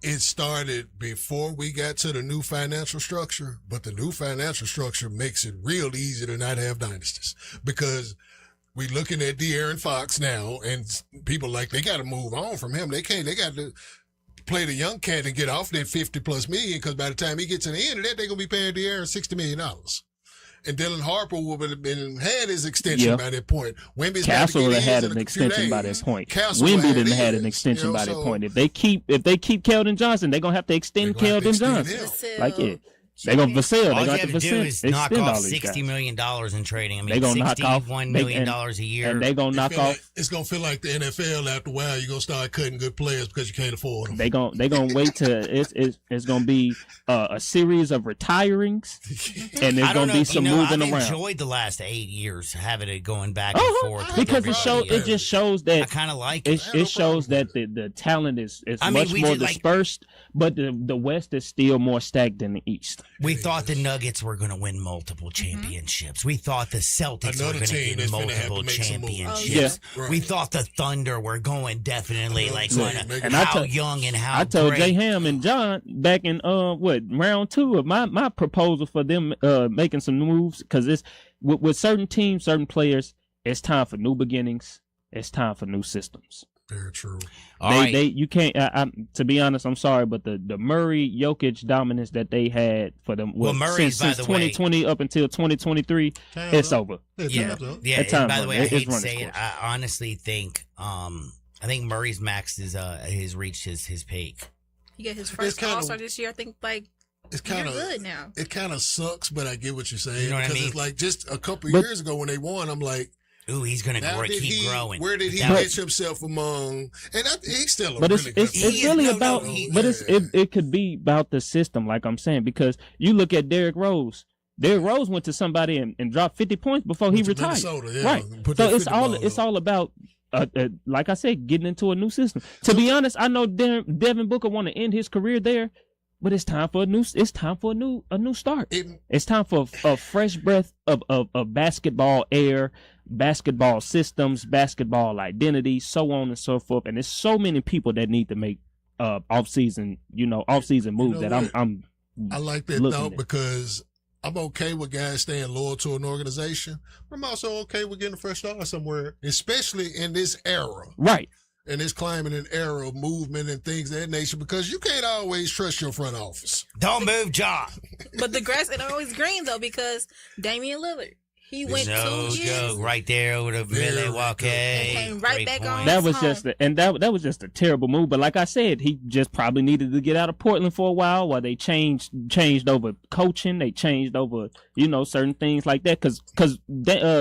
it started before we got to the new financial structure, but the new financial structure makes it real easy to not have dynasties because we looking at De'Aaron Fox now, and people like they got to move on from him. They got to play the young cat and get off that $50+ million because by the time he gets to the end of that, they're gonna be paying De'Aaron $60 million. And Dylan Harper would have had his extension Yeah. by that point. Wemby's Castle would would have had an extension by that point. Castle Wemby had didn't have his, an extension you know, by that so- point. If they keep Keldon Johnson, they're gonna have to extend Keldon Johnson. Like they're gonna Vassell. All They're you gonna have have to to do is knock extend off all these guys. $60 million in trading. I mean, They gonna knock off $61 million a year. and they gonna knock off. It's gonna feel like the NFL after a while. You're gonna start cutting good players because you can't afford them. They gonna wait till it's gonna be a series of retirings, and there's I don't gonna know. be some you know, moving I've around. enjoyed the last 8 years having it going back and forth. Because it just shows that I kind of like it. it shows that the talent is I mean, much we more did, like- dispersed, but the West is still more stacked than the East. We thought the Nuggets were going to win multiple championships. We thought the Celtics Another were going to team get that's gonna have to multiple make some moves. championships. Oh, yeah. We Right. thought the Thunder were going definitely like Yeah. and how young and how I told great. Jay Ham and John back in round 2 of my proposal for them making some moves, because it's with certain teams, certain players, it's time for new beginnings. It's time for new systems. Very true. You can't. To be honest, I'm sorry, but the Murray Jokic dominance that they had for them Murray's, by since the way- 2020 up until 2023, it's over. Yeah. That time By the way, I it's hate to run its say it. course. I honestly think I think Murray's max has reached his peak. He got his first kinda- All-Star this year. I think It's kind you're of good now. It kind of sucks, but I get what you're saying You know what I because mean? it's like just a couple But- years ago when they won, I'm like, ooh, he's going now to keep growing. Where did he That- pitch himself among? And he's still a But really good it's really about. But it could be about the system, like I'm saying, because you look at Derrick Rose. Derrick Rose went to somebody and dropped 50 points before he Went to retired. Minnesota, yeah, Right. and put So that it's 50 all ball it's up. all about. Like I said, getting into a new system. To be honest, I know Devin Booker want to end his career there, but it's time for a new start. It's time for a fresh breath of basketball air, basketball systems, basketball identity, so on and so forth. And there's so many people that need to make off season moves know that what? I I like that looking thought at. because I'm okay with guys staying loyal to an organization. But I'm also okay with getting a fresh start somewhere, especially in this era. Right. In this climate and era of movement and things of that nature, because you can't always trust your front office. Don't move, John. But the grass ain't always green though, because Damian Lillard, he went No 2 years. joke, right there over the Milwaukee. came right Great back point. on. That was just that was just a terrible move. But like I said, he just probably needed to get out of Portland for a while they changed over coaching. They changed over certain things like that because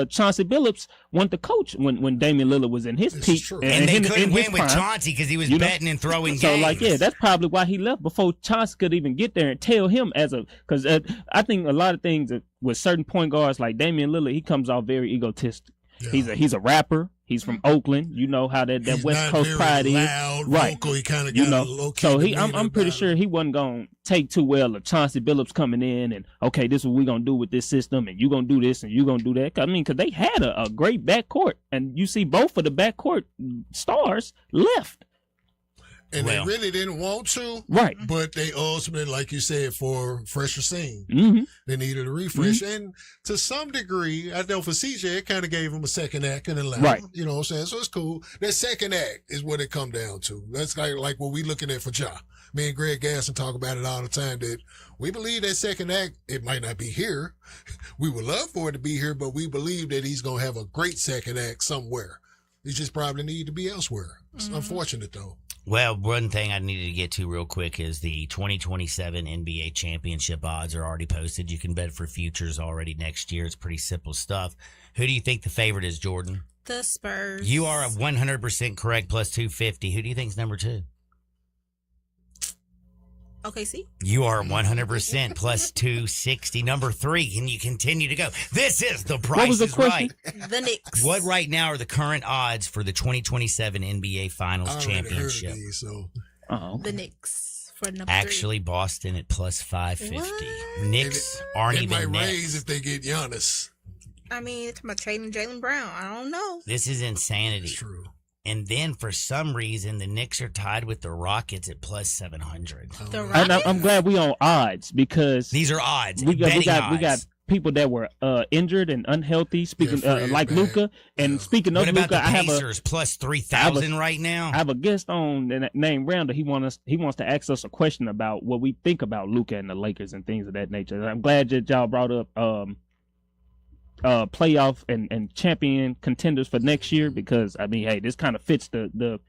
Chauncey Billups wanted to coach when Damian Lillard was in his peak, And they in couldn't his win with prime. Chauncey because he was betting and throwing So games. like that's probably why he left before Chauncey could even get there and tell him because I think a lot of things with certain point guards like Damian Lillard, he comes off very egotistic. Yeah. He's a rapper. He's from Oakland. You know how that He's West not Coast very pride loud, is. Right. vocal. He kind of got a low-key So demeanor I'm pretty about sure he wasn't gonna take too well of Chauncey Billups coming in and okay, this is what we gonna do with this system, and you gonna do this and you gonna do that. I mean, because they had a great backcourt, and you see both of the backcourt stars left. And they really didn't want to. Right. But they ultimately, like you said, for fresher scene, Mm-hmm. they needed a refresh. And to some degree, I know for CJ, it kind of gave him a second act and allowed Right. him. You know what I'm saying? So it's cool. That second act is what it come down to. That's like what we looking at for Ja. Me and Greg Gaston talk about it all the time, that we believe that second act, it might not be here. We would love for it to be here, but we believe that he's going to have a great second act somewhere. He just probably need to be elsewhere. It's unfortunate, though. Well, one thing I needed to get to real quick is the 2027 NBA championship odds are already posted. You can bet for futures already next year. It's pretty simple stuff. Who do you think the favorite is, Jordan? The Spurs. You are 100% correct, plus 250. Who do you think is number 2? OKC. You are 100% plus 260. Number 3, can you continue to go? This is the Price What was the is question? Right. The Knicks. What right now are the current odds for the 2027 NBA Finals I already heard championship? these, so. The Knicks for number 3. Actually, Boston at plus 550. Knicks aren't It even might next. raise if they get Giannis. I mean, it's about trading Jaylen Brown. I don't know. This is insanity. It's true. And then for some reason, the Knicks are tied with the Rockets at plus 700. The And Rockets. I'm glad we on odds because These are odds. we got betting odds. people that were injured and unhealthy. Speaking Fred, like man. Luka, and speaking of What about Luka, the I have a Pacers plus 3,000 right now? I have a guest on named Randall. He wants to ask us a question about what we think about Luka and the Lakers and things of that nature. And I'm glad that y'all brought up playoff and champion contenders for next year because I mean, hey, this kind of fits the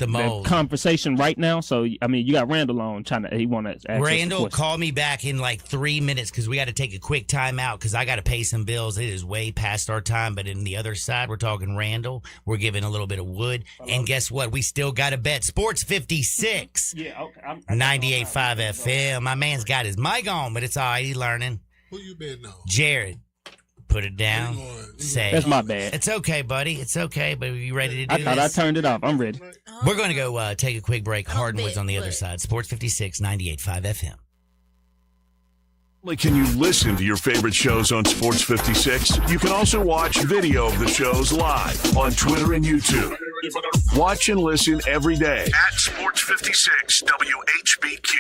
mold. conversation right now. So I mean, you got Randall on he want to ask us a Randall, question. call me back in like 3 minutes because we got to take a quick time out because I got to pay some bills. It is way past our time. But in the other side, we're talking Randall. We're giving a little bit of wood. And guess what? We still got to bet. Sports 56. Yeah, okay. 98.5 FM. My man's got his mic on, but it's all right. He's learning. Who you betting on? Jared, put it down. Say. That's my bad. It's okay, buddy. It's okay. But are you ready to do I thought I this? turned it off. I'm ready. We're going to go take a quick break. Hardwood's on the other side. Sports 56, 98.5 FM. Only can you listen to your favorite shows on Sports 56, you can also watch video of the shows live on Twitter and YouTube. Watch and listen every day at Sports 56 WHBQ.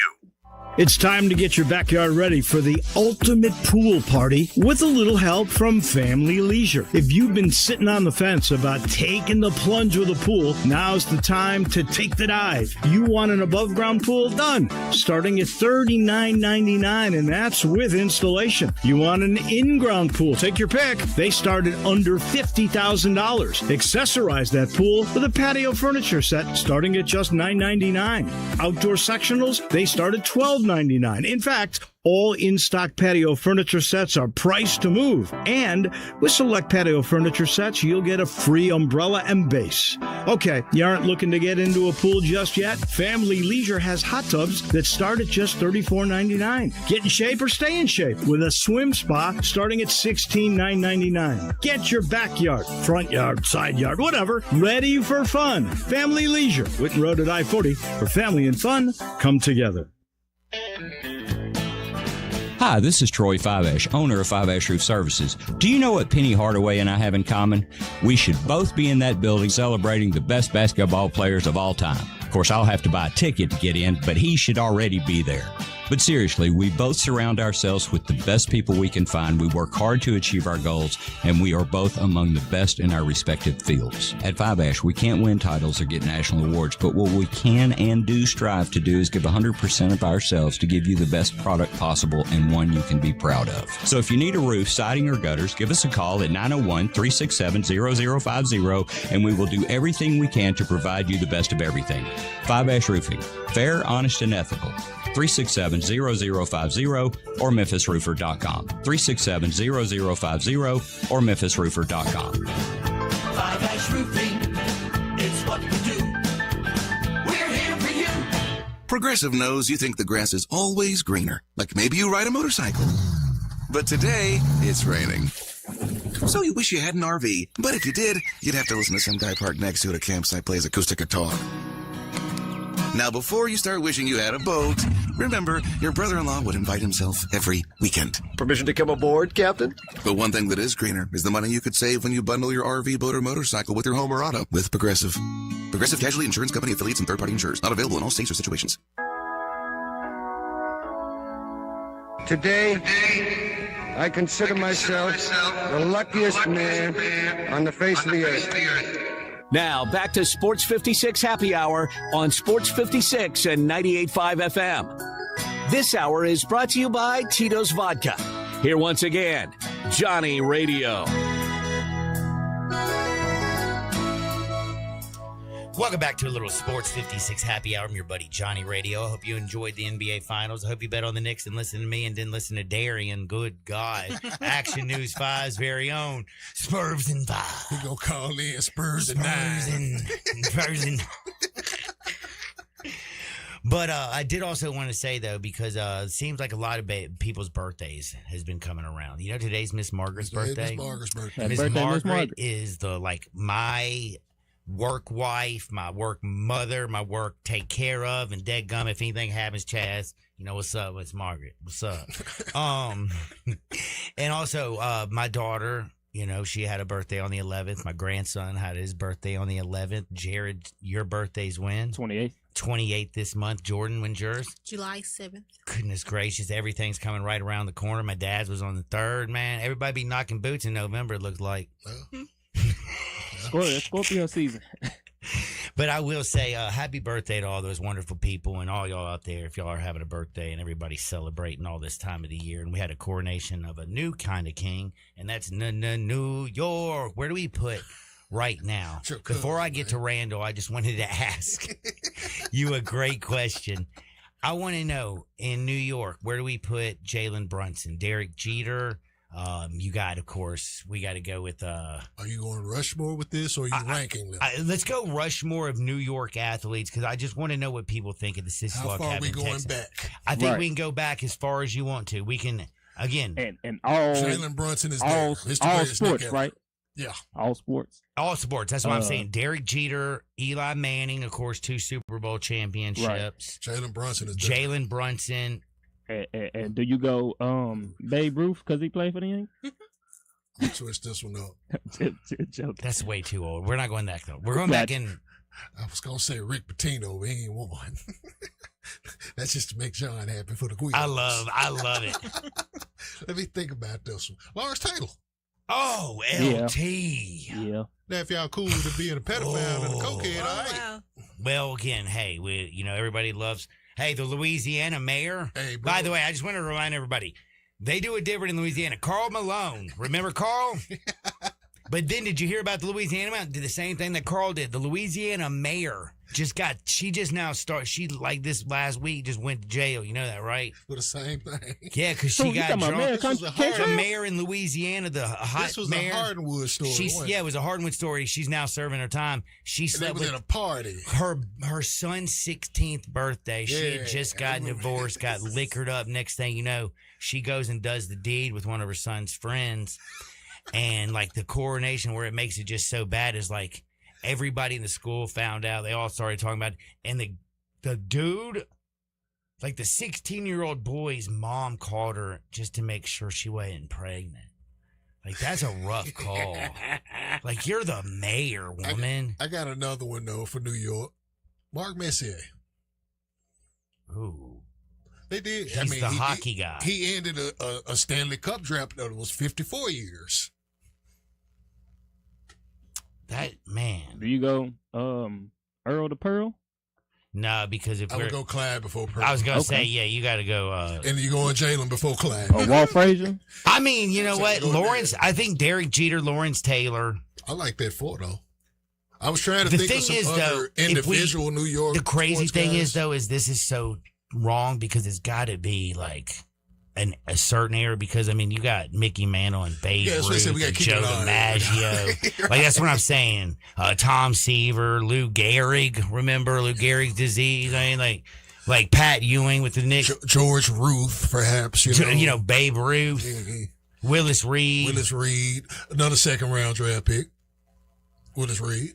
It's time to get your backyard ready for the ultimate pool party with a little help from Family Leisure. If you've been sitting on the fence about taking the plunge with a pool, now's the time to take the dive. You want an above ground pool? Done. Starting at $39.99, and that's with installation. You want an in-ground pool? Take your pick. They start at under $50,000. Accessorize that pool with a patio furniture set starting at just $9.99. Outdoor sectionals, they start at $12.99. In fact, all in-stock patio furniture sets are priced to move. And with select patio furniture sets, you'll get a free umbrella and base. Okay, you aren't looking to get into a pool just yet? Family Leisure has hot tubs that start at just $34.99. Get in shape or stay in shape with a swim spa starting at $16,999. Get your backyard, front yard, side yard, whatever, ready for fun. Family Leisure, Whitten Road at I-40, where family and fun come together. Hi, this is Troy Fiveash, owner of Fiveash Roof Services. Do you know what Penny Hardaway and I have in common? We should both be in that building celebrating the best basketball players of all time. Of course, I'll have to buy a ticket to get in, but he should already be there. But seriously, we both surround ourselves with the best people we can find. We work hard to achieve our goals, and we are both among the best in our respective fields. At Fiveash, we can't win titles or get national awards, but what we can and do strive to do is give 100% of ourselves to give you the best product possible and one you can be proud of. So if you need a roof, siding, or gutters, give us a call at 901-367-0050, and we will do everything we can to provide you the best of everything. Fiveash Roofing. Fair, honest, and ethical. 367-0050 or memphisroofer.com. 367-0050 or memphisroofer.com. Fiveash Roofing, it's what we do. We're here for you. Progressive knows you think the grass is always greener, like maybe you ride a motorcycle. But today, it's raining. So you wish you had an RV, but if you did, you'd have to listen to some guy parked next to it at a campsite plays acoustic guitar. Now, before you start wishing you had a boat, Remember, your brother-in-law would invite himself every weekend. Permission to come aboard, Captain? But one thing that is greener is the money you could save when you bundle your RV, boat, or motorcycle with your home or auto with Progressive. Progressive Casualty Insurance Company affiliates and third-party insurers. Not available in all states or situations. Today, I consider myself the luckiest man on the face of the earth. Now, back to Sports 56 Happy Hour on Sports 56 and 98.5 FM. This hour is brought to you by Tito's Vodka. Here once again, Johnny Radio. Welcome back to a little Sports 56 Happy Hour. I'm your buddy Johnny Radio. I hope you enjoyed the NBA Finals. I hope you bet on the Knicks and listened to me and didn't listen to Darian. Good God. Action News 5's very own Spurs and 5. We gonna call in Spurs and 9. Spurs and But I did also want to say, though, because it seems like a lot of people's birthdays has been coming around. You know, today's Miss Margaret's birthday. Miss Margaret's birthday. Miss Margaret is the, my work wife, my work mother, my work take care of, and dadgum, if anything happens, Chaz, you know what's up? It's Margaret. What's up? And also my daughter, you know, she had a birthday on the 11th. My grandson had his birthday on the 11th. Jared, your birthday's when? 28th. 28th this month. Jordan, when's yours? July 7th. Goodness gracious, everything's coming right around the corner. My dad's was on the 3rd, man. Everybody be knocking boots in November, it looks like. Scorpio season. But I will say happy birthday to all those wonderful people and all y'all out there if y'all are having a birthday and everybody's celebrating all this time of the year. And we had a coronation of a new kind of king, and that's New York. Where do we put right now? Before I get to Randall, I just wanted to ask you a great question. I want to know, in New York, where do we put Jalen Brunson? Derek Jeter? You got, of course, we got to go with. Are you going Rushmore with this, or are you ranking them? Let's go Rushmore of New York athletes, because I just want to know what people think of the Sissy Log Cabin. How far are we going Texas. back? I think we can go back as far as you want to. We can again, and all Jalen Brunson is all sports, right? Yeah, all sports. All sports. That's what I'm saying. Derek Jeter, Eli Manning, of course, 2 Super Bowl championships. Right. Jalen Brunson is Jalen Brunson. And do you go Babe Ruth because he played for the Yankees? Switch this one up. That's way too old. We're not going that though. We're going back in. I was gonna say Rick Pitino, but he ain't won. That's just to make John happy for the Queen. I love it. Let me think about this one. Lawrence Taylor. Oh, LT. Yeah. Now, if y'all cool with it being a pedophile and a cokehead, all right. Well, again, hey, everybody loves. Hey, the Louisiana mayor. Hey, bro. By the way, I just want to remind everybody, they do it different in Louisiana. Carl Malone. Remember Carl? But then did you hear about the Louisiana man? Did the same thing that Carl did. The Louisiana mayor she like this last week just went to jail. You know that, right? For the same thing. Yeah, because she got drunk. The mayor in Louisiana, the hot This was mayor. a Hardwood story. It was a Hardwood story. She's now serving her time. She slept was at a party. Her son's 16th birthday. She had just gotten divorced, got liquored up. Next thing you know, she goes and does the deed with one of her son's friends. And like the coronation, where it makes it just so bad, is like everybody in the school found out. They all started talking about it. And the dude, like the 16-year-old boy's mom called her just to make sure she wasn't pregnant. Like, that's a rough call. Like, you're the mayor, woman. I got another one, though, for New York. Mark Messier. Ooh. They did. He's the hockey guy. He ended a Stanley Cup drought that was 54 years. That, man. Do you go Earl to Pearl? No, because if I would go Clyde before Pearl. I was going to say, yeah, you got to go. And you going Jalen before Clyde. Or Walt Frazier? I mean, you know what? Lawrence, I think Derek Jeter, Lawrence Taylor. I like that 4, though. I was trying to think of some other individual New York. The crazy thing guys. is, though, is this is so wrong because it's got to be like a certain era, because I mean you got Mickey Mantle and Babe Ruth and Joe DiMaggio. Like that's what I'm saying. Tom Seaver, Lou Gehrig. Remember Lou Gehrig's disease? I mean, like Pat Ewing with the Knicks. George Ruth, perhaps. You know Babe Ruth. Willis Reed. Another 2nd round draft pick. Willis Reed.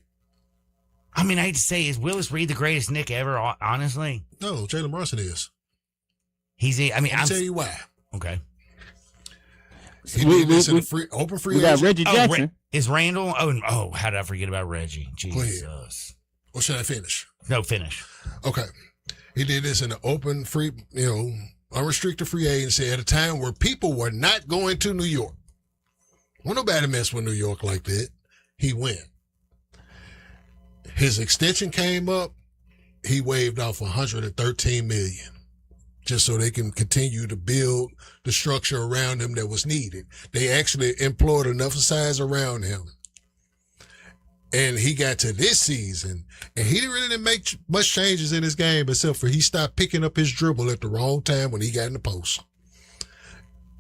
I mean, I hate to say, is Willis Reed the greatest Knick ever? Honestly, no. Jalen Brunson is. I'll tell you why. Okay. He did this in the open free agent. got Reggie Jackson. Is Randall? Oh, how did I forget about Reggie? Jesus. Or should I finish? No, finish. Okay. He did this in the open free, unrestricted free agency at a time where people were not going to New York. Well, nobody messed with New York like that. He went. His extension came up. He waived off $113 million. Just so they can continue to build the structure around him that was needed. They actually employed enough size around him. And he got to this season, and he didn't make much changes in his game except for he stopped picking up his dribble at the wrong time when he got in the post.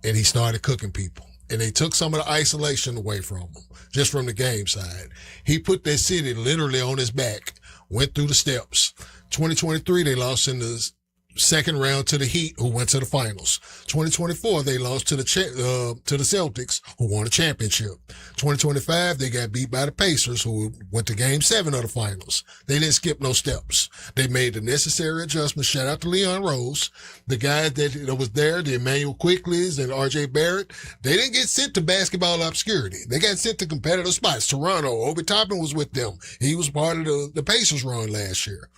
And he started cooking people. And they took some of the isolation away from him, just from the game side. He put that city literally on his back, went through the steps. 2023, they lost in the second round to the Heat, who went to the finals. 2024, they lost to the Celtics, who won a championship. 2025, they got beat by the Pacers, who went to Game 7 of the finals. They didn't skip no steps. They made the necessary adjustments. Shout out to Leon Rose, the guy that was there, the Emmanuel Quickleys and R.J. Barrett. They didn't get sent to basketball obscurity. They got sent to competitive spots. Toronto, Obi Toppin was with them. He was part of the Pacers run last year.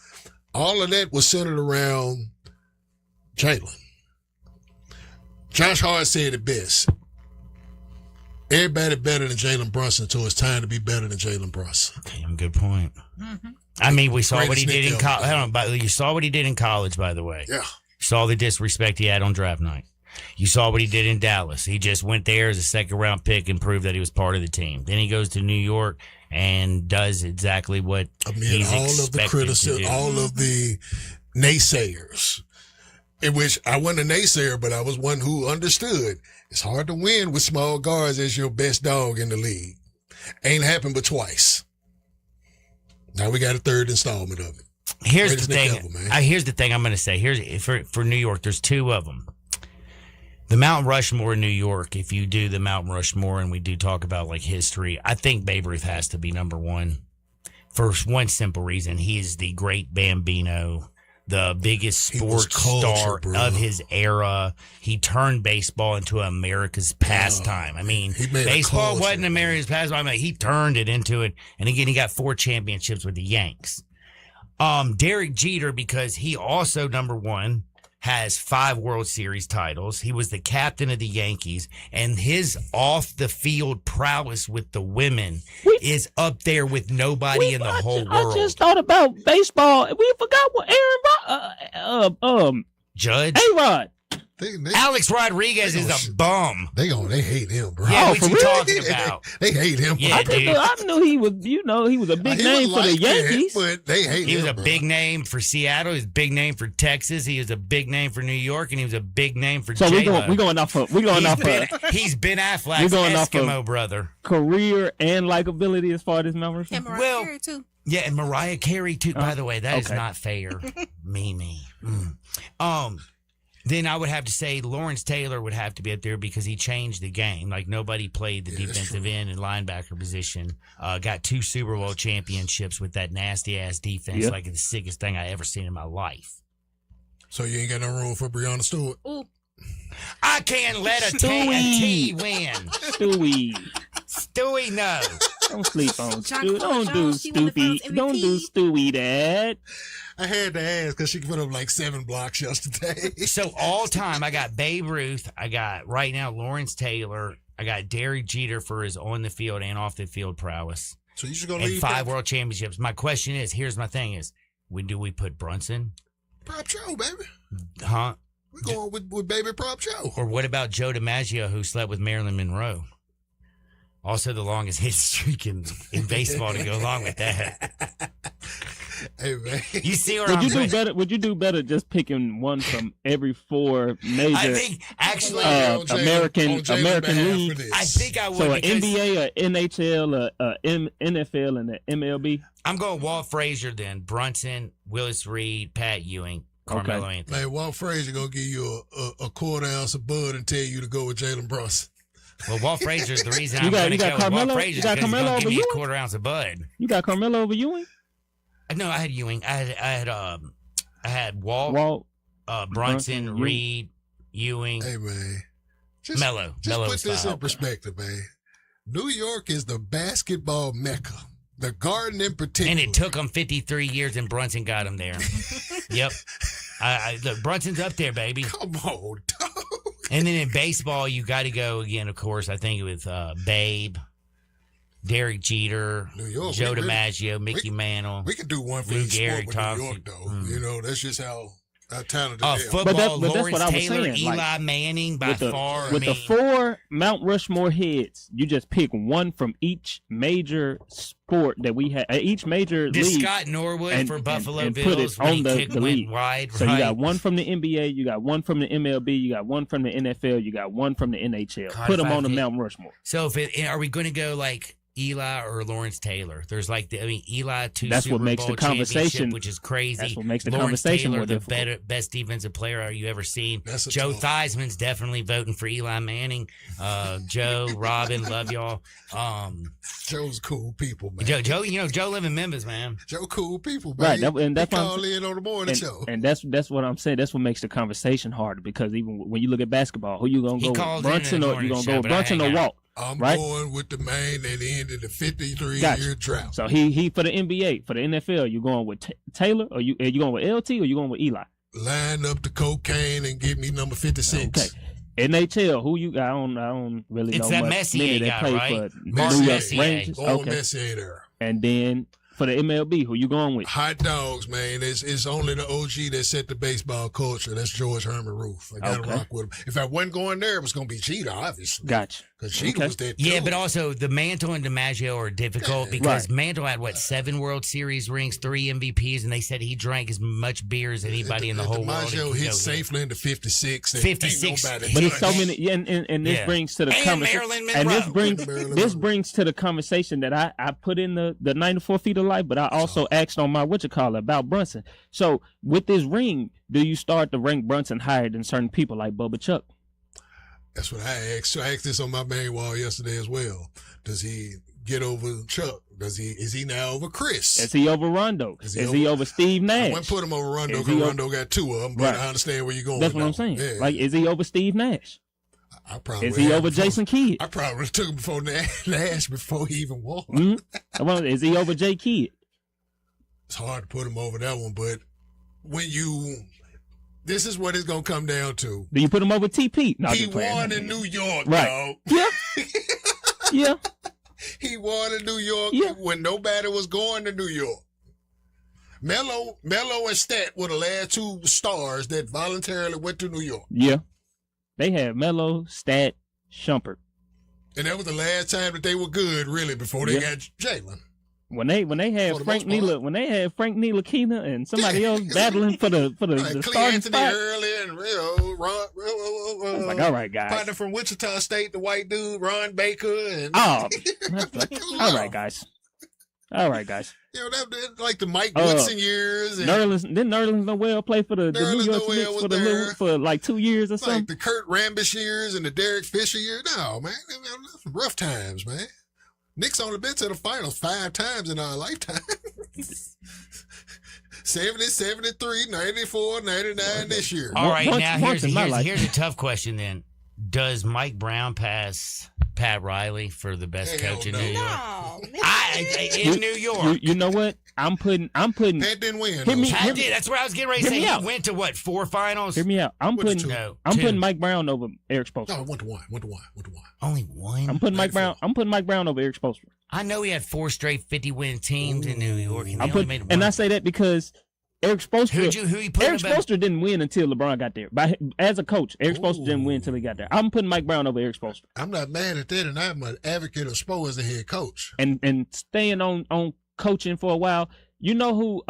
All of that was centered around Jalen. Josh Hart said it best. Everybody better than Jalen Brunson until it's time to be better than Jalen Brunson. Damn, good point. Mm-hmm. I mean, we saw what he did in college. You saw what he did in college, by the way. Yeah. You saw the disrespect he had on draft night. You saw what he did in Dallas. He just went there as a second-round pick and proved that he was part of the team. Then he goes to New York and does exactly what he's expected to do. All of the naysayers, in which I wasn't a naysayer, but I was one who understood it's hard to win with small guards as your best dog in the league. Ain't happened but twice. Now we got a third installment of it. Here's the thing. Here's the thing I'm going to say. Here's for New York. There's two of them. The Mount Rushmore in New York. If you do the Mount Rushmore, and we do talk about like history, I think Babe Ruth has to be number one. For one simple reason, he is the great Bambino, the biggest sports star of his era. He turned baseball into America's pastime. I mean, baseball wasn't America's pastime. I mean, he turned it into it. And again, he got 4 championships with the Yanks. Derek Jeter, because he also, number one, has 5 World Series titles. He was the captain of the Yankees, and his off-the-field prowess with the women is up there with nobody in the whole world. I just thought about baseball. We forgot what Judge? A-Rod. Alex Rodriguez is a bum. They hate him, bro. Yeah, what you talking about? They hate him. Yeah, I knew he was, he was a big name for the Yankees. But they hate him. He was a bro. big name for Seattle. He was a big name for Texas. He was a big name for New York, and he was a big name for So J-Lo. we're going off. He's Ben Affleck's Eskimo brother. Career and likability as far as numbers. And Mariah Carey too. Yeah, and Mariah Carey too. By the way, that is not fair. Mimi. Then I would have to say Lawrence Taylor would have to be up there because he changed the game. Like nobody played the defensive end and linebacker position. Got 2 Super Bowl championships with that nasty ass defense. Yep. Like the sickest thing I ever seen in my life. So you ain't got no room for Breonna Stewart? Ooh. I can't let a T win. Stewie, no. Don't sleep on Stewie. Don't do Stewie. Don't do Stewie that. I had to ask because she put up like 7 blocks yesterday. So all time, I got Babe Ruth. I got right now Lawrence Taylor. I got Derek Jeter for his on the field and off the field prowess. So you just gonna and leave 5 world championships. My question is, here's my thing: is when do we put Brunson? Prop Joe, baby. Huh? We're going with baby Prop Joe. Or what about Joe DiMaggio, who slept with Marilyn Monroe? Also, the longest hit streak in baseball to go along with that. Hey man, you see where would you do better? Would you do better just picking one from every 4 major? I think actually American leagues. I think I would. So an NBA, a NHL, a NFL, and an MLB. I'm going Walt Frazier then. Brunson, Willis Reed, Pat Ewing, Carmelo Anthony. Man, Walt Frazier gonna give you a quarter ounce of bud and tell you to go with Jalen Brunson. Well, Walt Frazier's the reason I'm going to go with Walt Frazier because he's going to give me a quarter ounce of bud. You got Carmelo over Ewing? No, I had Ewing. I had Walt. Brunson, Reed, Ewing. Hey, man. Melo. Just Melo put this style. in perspective, man. New York is the basketball mecca. The Garden in particular. And it took them 53 years, and Brunson got them there. Yep. Look, Brunson's up there, baby. Come on, dog. And then in baseball, you got to go again, of course, I think with Babe, Derek Jeter, New York, Joe DiMaggio, Mickey Mantle. We could do one for Lou each sport Gehrig, with New York, though. You know, that's just how talented they are. Football, but that's Lawrence what I was Taylor, saying, Eli like, Manning, by far. With the 4 Mount Rushmore heads, you just pick one from each major sport that we have, each major Did league. Scott Norwood for Buffalo and Bills put it when on he the went league. wide, So right? you got one from the NBA, you got one from the MLB, you got one from the NFL, you got one from the NHL. God, Put if them I on the did- Mount Rushmore. So are we going to go like Eli or Lawrence Taylor? There's Eli 2 That's Super what makes Bowl the conversation- championship, which is crazy. that's what makes the Lawrence conversation Taylor, more the difficult. best defensive player you ever seen. That's a Joe tough- Theismann's definitely voting for Eli Manning. Joe, Robin, love y'all. Joe's cool people, man. Joe, Joe live in Memphis, man. Joe cool people, man. Right, and that's He what I'm call saying. in on the morning and, show. and that's what I'm saying. That's what makes the conversation harder, because even when you look at basketball, who you gonna He go with, called in Brunson the or you morning gonna show, go with but I Brunson or hang out. Walt? I'm right? going with the man that ended the 53-year Gotcha. drought. So he for the NBA, for the NFL, you going with Taylor, or you going with LT, or you going with Eli? Line up the cocaine and give me number 56. Okay. NHL, who you got? I don't really It's know that much. Messier Many that guy, play right? for Mark New York Messier. Rangers. Going Okay. Messier there. And then for the MLB, who you going with? Hot dogs, man. It's only the OG that set the baseball culture. That's George Herman Roof. I got to Okay. rock with him. If I wasn't going there, it was going to be Jeter, obviously. Gotcha. Because Jeter was there, too. Yeah, but also the Mantle and DiMaggio are difficult because Right. Mantle had 7 World Series rings, 3 MVPs, and they said he drank as much beer as anybody in the whole world. DiMaggio hit safely into 56. and 56. ain't nobody But it's so touched. many, yeah, and this Yeah. brings to the And conversation, Marilyn and this Monroe. brings Marilyn this Monroe. brings to the conversation that I put in the 94 feet of life, but I also asked on my about Brunson. So with this ring, do you start to rank Brunson higher than certain people like Bubba Chuck? That's what I asked. So I asked this on my main wall yesterday as well. Does he get over Chuck? Is he now over Chris? Is he over Rondo? Is he over Steve I Nash? wouldn't put him over Rondo Is he because over- Rondo got 2 of them, but Right. I understand where you're going That's with what I'm that saying. one. Yeah. Like, is he over Steve Nash? I probably Is he would have over before- Jason Kidd? I probably would have took him before Nash before he even won. Well, is he over Jay Kidd? It's hard to put him over that one, but this is what it's gonna come down to. Do you put him over TP? No, He just playing. won in New York, Right. dog. Yeah. Yeah. He won in New York Yeah. when nobody was going to New York. Melo and Stat were the last 2 stars that voluntarily went to New York. Yeah. They had Melo, Stat, Shumpert. And that was the last time that they were good, really, before they Yeah. got Jalen. When they had For the Frank most part. Nila, when they had Frank Ntilikina and somebody else battling for the Like the Clay starting Anthony spot, Early and I was like, all right, guys. partner from Wichita State, the white dude, Ron Baker, and Oh, all right, guys. All right, guys. you know that like the Mike Woodson years, and Nerlens Noel play for the New Nerlens York Noel Knicks was for there. for like 2 years or like something. the Kurt Rambish years and the Derek Fisher years. No, man, rough times, man. Knicks only been to the finals 5 times in our lifetime. 70, 73, 94, 99 this year. All right, Once- now once in my life. here's a tough question then. Does Mike Brown pass Pat Riley for the best Hell coach in no. New York? No, In New York. You know what? I'm putting. Pat didn't win. Hear me- though. Pat did. That's where I was getting ready to Hear say. me He out. went to what, 4 finals? Hear me out. I'm What's putting. two? No, I'm 2. putting Mike Brown over Eric Spoelstra. No, 1-1. Only 1. I'm putting Mike Brown. I'm putting Mike Brown over Eric Spoelstra. I know he had 4 straight 50-win teams in New York, and they I'm only putting, made 1. and I say that because Eric Spoelstra. Who you put Eric above? Spoelstra didn't win until LeBron got there. As a coach, Eric Spoelstra didn't win until he got there. I'm putting Mike Brown over Eric Spoelstra. I'm not mad at that, and I'm an advocate of Spo as a head coach. And staying on coaching for a while. You know who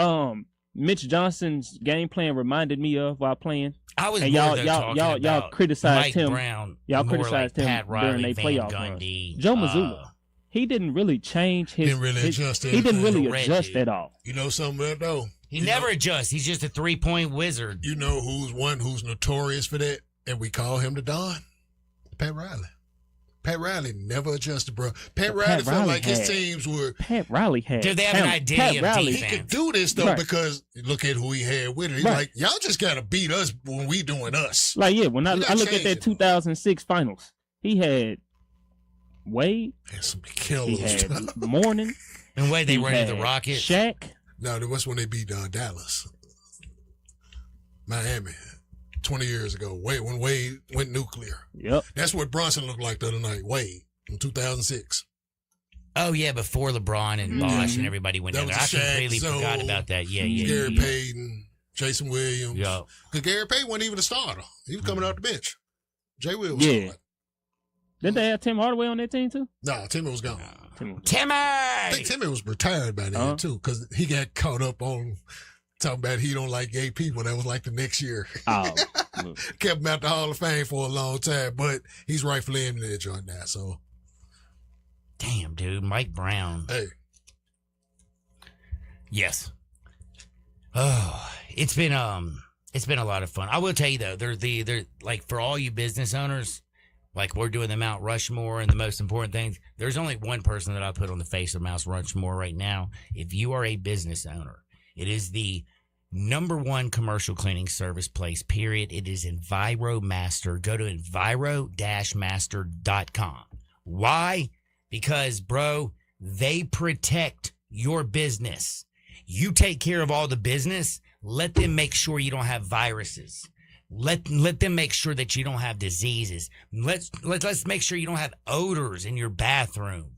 Mitch Johnson's game plan reminded me of while playing? I was and more y'all though y'all talking y'all y'all about criticized Mike him. Brown, Y'all more criticized like him Pat Riley, during their Van playoff run. Gundy, Joe Mazzulla. He didn't really change his. Didn't really adjust He didn't anything. really Red adjust dude. at all. You know something though? He never adjusts. He's just a 3-point wizard. You know who's notorious for that, and we call him the Don? Pat Riley. Pat Riley never adjusted, bro. Pat Riley felt like his teams were. Pat Riley had. Dude, they have an identity of defense. He could do this, though, because look at who he had with it. He's like, y'all just got to beat us when we doing us. Like, yeah, when I look at that 2006 finals, he had Wade. Had some killers. He had Morning. And Wade, they were into the Rockets. Shaq. No, that was when they beat Dallas. Miami. 20 years ago, when Wade went nuclear. Yep. That's what Bronson looked like the other night, Wade, in 2006. Oh, yeah, before LeBron and Bosh and everybody went in there. I completely forgot about that. Yeah. Gary Payton, Jason Williams. Yeah. Because Gary Payton wasn't even a starter. He was coming out the bench. Jay Will was starting. Didn't they have Tim Hardaway on that team, too? No, Timmy was gone. Timmy! I think Timmy was retired by then, too, because he got caught up on talking about he don't like gay people. That was like the next year. Oh. Kept him out the Hall of Fame for a long time, but he's rightfully in there joint now, so. Damn, dude. Mike Brown. Hey. Yes. Oh, it's been a lot of fun. I will tell you, though, they're like, for all you business owners, like we're doing the Mount Rushmore and the most important things, there's only one person that I put on the face of Mount Rushmore right now. If you are a business owner, it is the #1 commercial cleaning service place, period. It is EnviroMaster. Go to enviro-master.com. Why? Because, bro, they protect your business. You take care of all the business. Let them make sure you don't have viruses. Let them make sure that you don't have diseases. Let's make sure you don't have odors in your bathroom.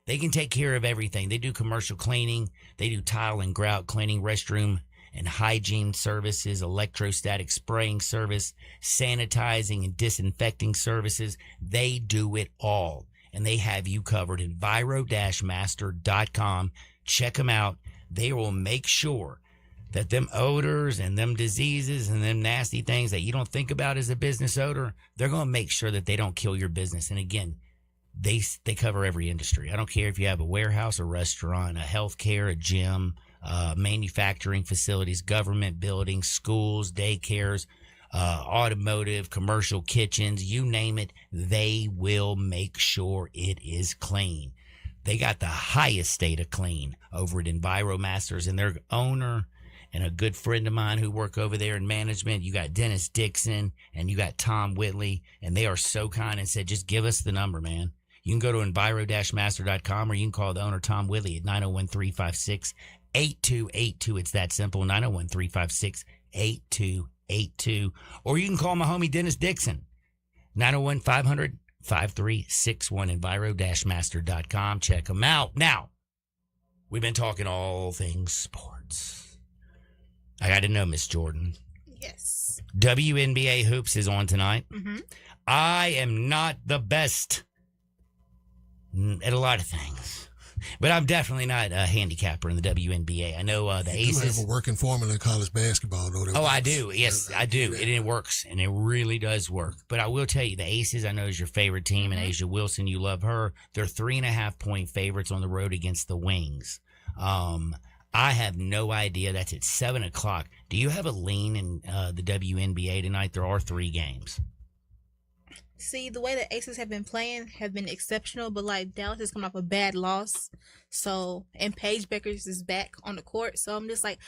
They can take care of everything. They do commercial cleaning. They do tile and grout cleaning, restroom and hygiene services, electrostatic spraying service, sanitizing and disinfecting services. They do it all. And they have you covered. Enviro-master.com. Check them out. They will make sure that them odors and them diseases and them nasty things that you don't think about as a business owner, they're going to make sure that they don't kill your business. And again, they cover every industry. I don't care if you have a warehouse, a restaurant, a healthcare, a gym, manufacturing facilities, government buildings, schools, daycares, automotive, commercial kitchens, you name it, they will make sure it is clean. They got the highest state of clean over at EnviroMasters, and their owner and a good friend of mine who work over there in management. You got Dennis Dixon and you got Tom Whitley, and they are so kind and said, just give us the number, man. You can go to enviro-master.com, or you can call the owner, Tom Whitley, at 901-356-8282. It's that simple, 901-356-8282. Or you can call my homie, Dennis Dixon, 901-500-5361, enviro-master.com. Check them out. Now, we've been talking all things sports. I got to know, Miss Jordan. Yes. WNBA Hoops is on tonight. Mm-hmm. I am not the best at a lot of things, but I'm definitely not a handicapper in the WNBA. I know the Aces. You have a working formula in college basketball, though. Oh, I do. Yes, I do. It works, and it really does work. But I will tell you, the Aces, I know, is your favorite team, and Asia Wilson, you love her. They're 3.5-point favorites on the road against the Wings. I have no idea. That's at 7 o'clock. Do you have a lean in the WNBA tonight? There are 3 games. See, the way the Aces have been playing have been exceptional, but like Dallas is coming off a bad loss. So, and Paige Beckers is back on the court. So I'm just like,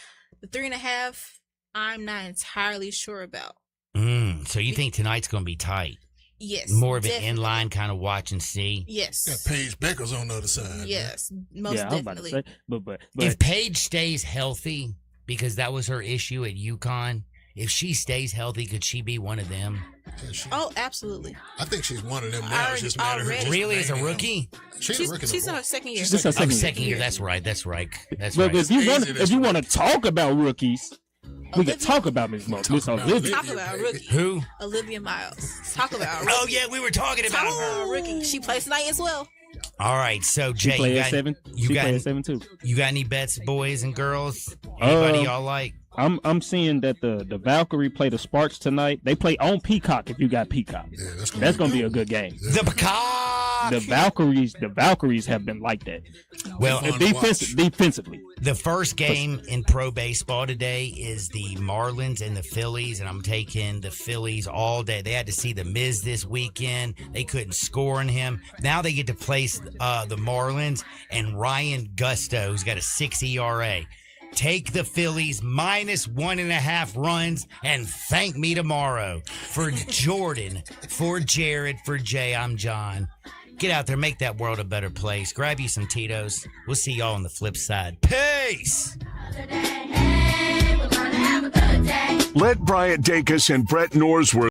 the 3.5, I'm not entirely sure about. So you think tonight's going to be tight? Yes. More of definitely. an inline kind of watch and see? Yes. Got Paige Beckers on the other side. Yes, most definitely. Say, but if Paige stays healthy, because that was her issue at UConn, if she stays healthy, could she be one of them? Oh, absolutely. I think she's one of them now. It's just a matter of her just really, as a naming rookie? them. She's a rookie. She's in her second year. This is her Second year. That's right. But right. if you want to talk about rookies, we can talk about Miss Olivia. Talk about a rookie. Who? Olivia Miles. Talk about a rookie. Oh, yeah, we were talking about her. A rookie. She plays tonight as well. All right, so She Jay, play you at got 7. you She got play at 7 too. You got any bets, boys and girls? Anybody y'all like? I'm seeing that the Valkyrie play the Sparks tonight. They play on Peacock if you got Peacock. Yeah, that's gonna be a good game. The Peacock. The Valkyries have been like that. Well, defensively. The first game in pro baseball today is the Marlins and the Phillies, and I'm taking the Phillies all day. They had to see the Miz this weekend. They couldn't score on him. Now they get to place the Marlins and Ryan Gusto, who's got a 6 ERA. Take the Phillies minus 1.5 runs and thank me tomorrow. For Jordan, for Jared, for Jay, I'm John. Get out there, make that world a better place. Grab you some Tito's. We'll see y'all on the flip side. Peace! Let Bryant Dacus and Brett Norsworth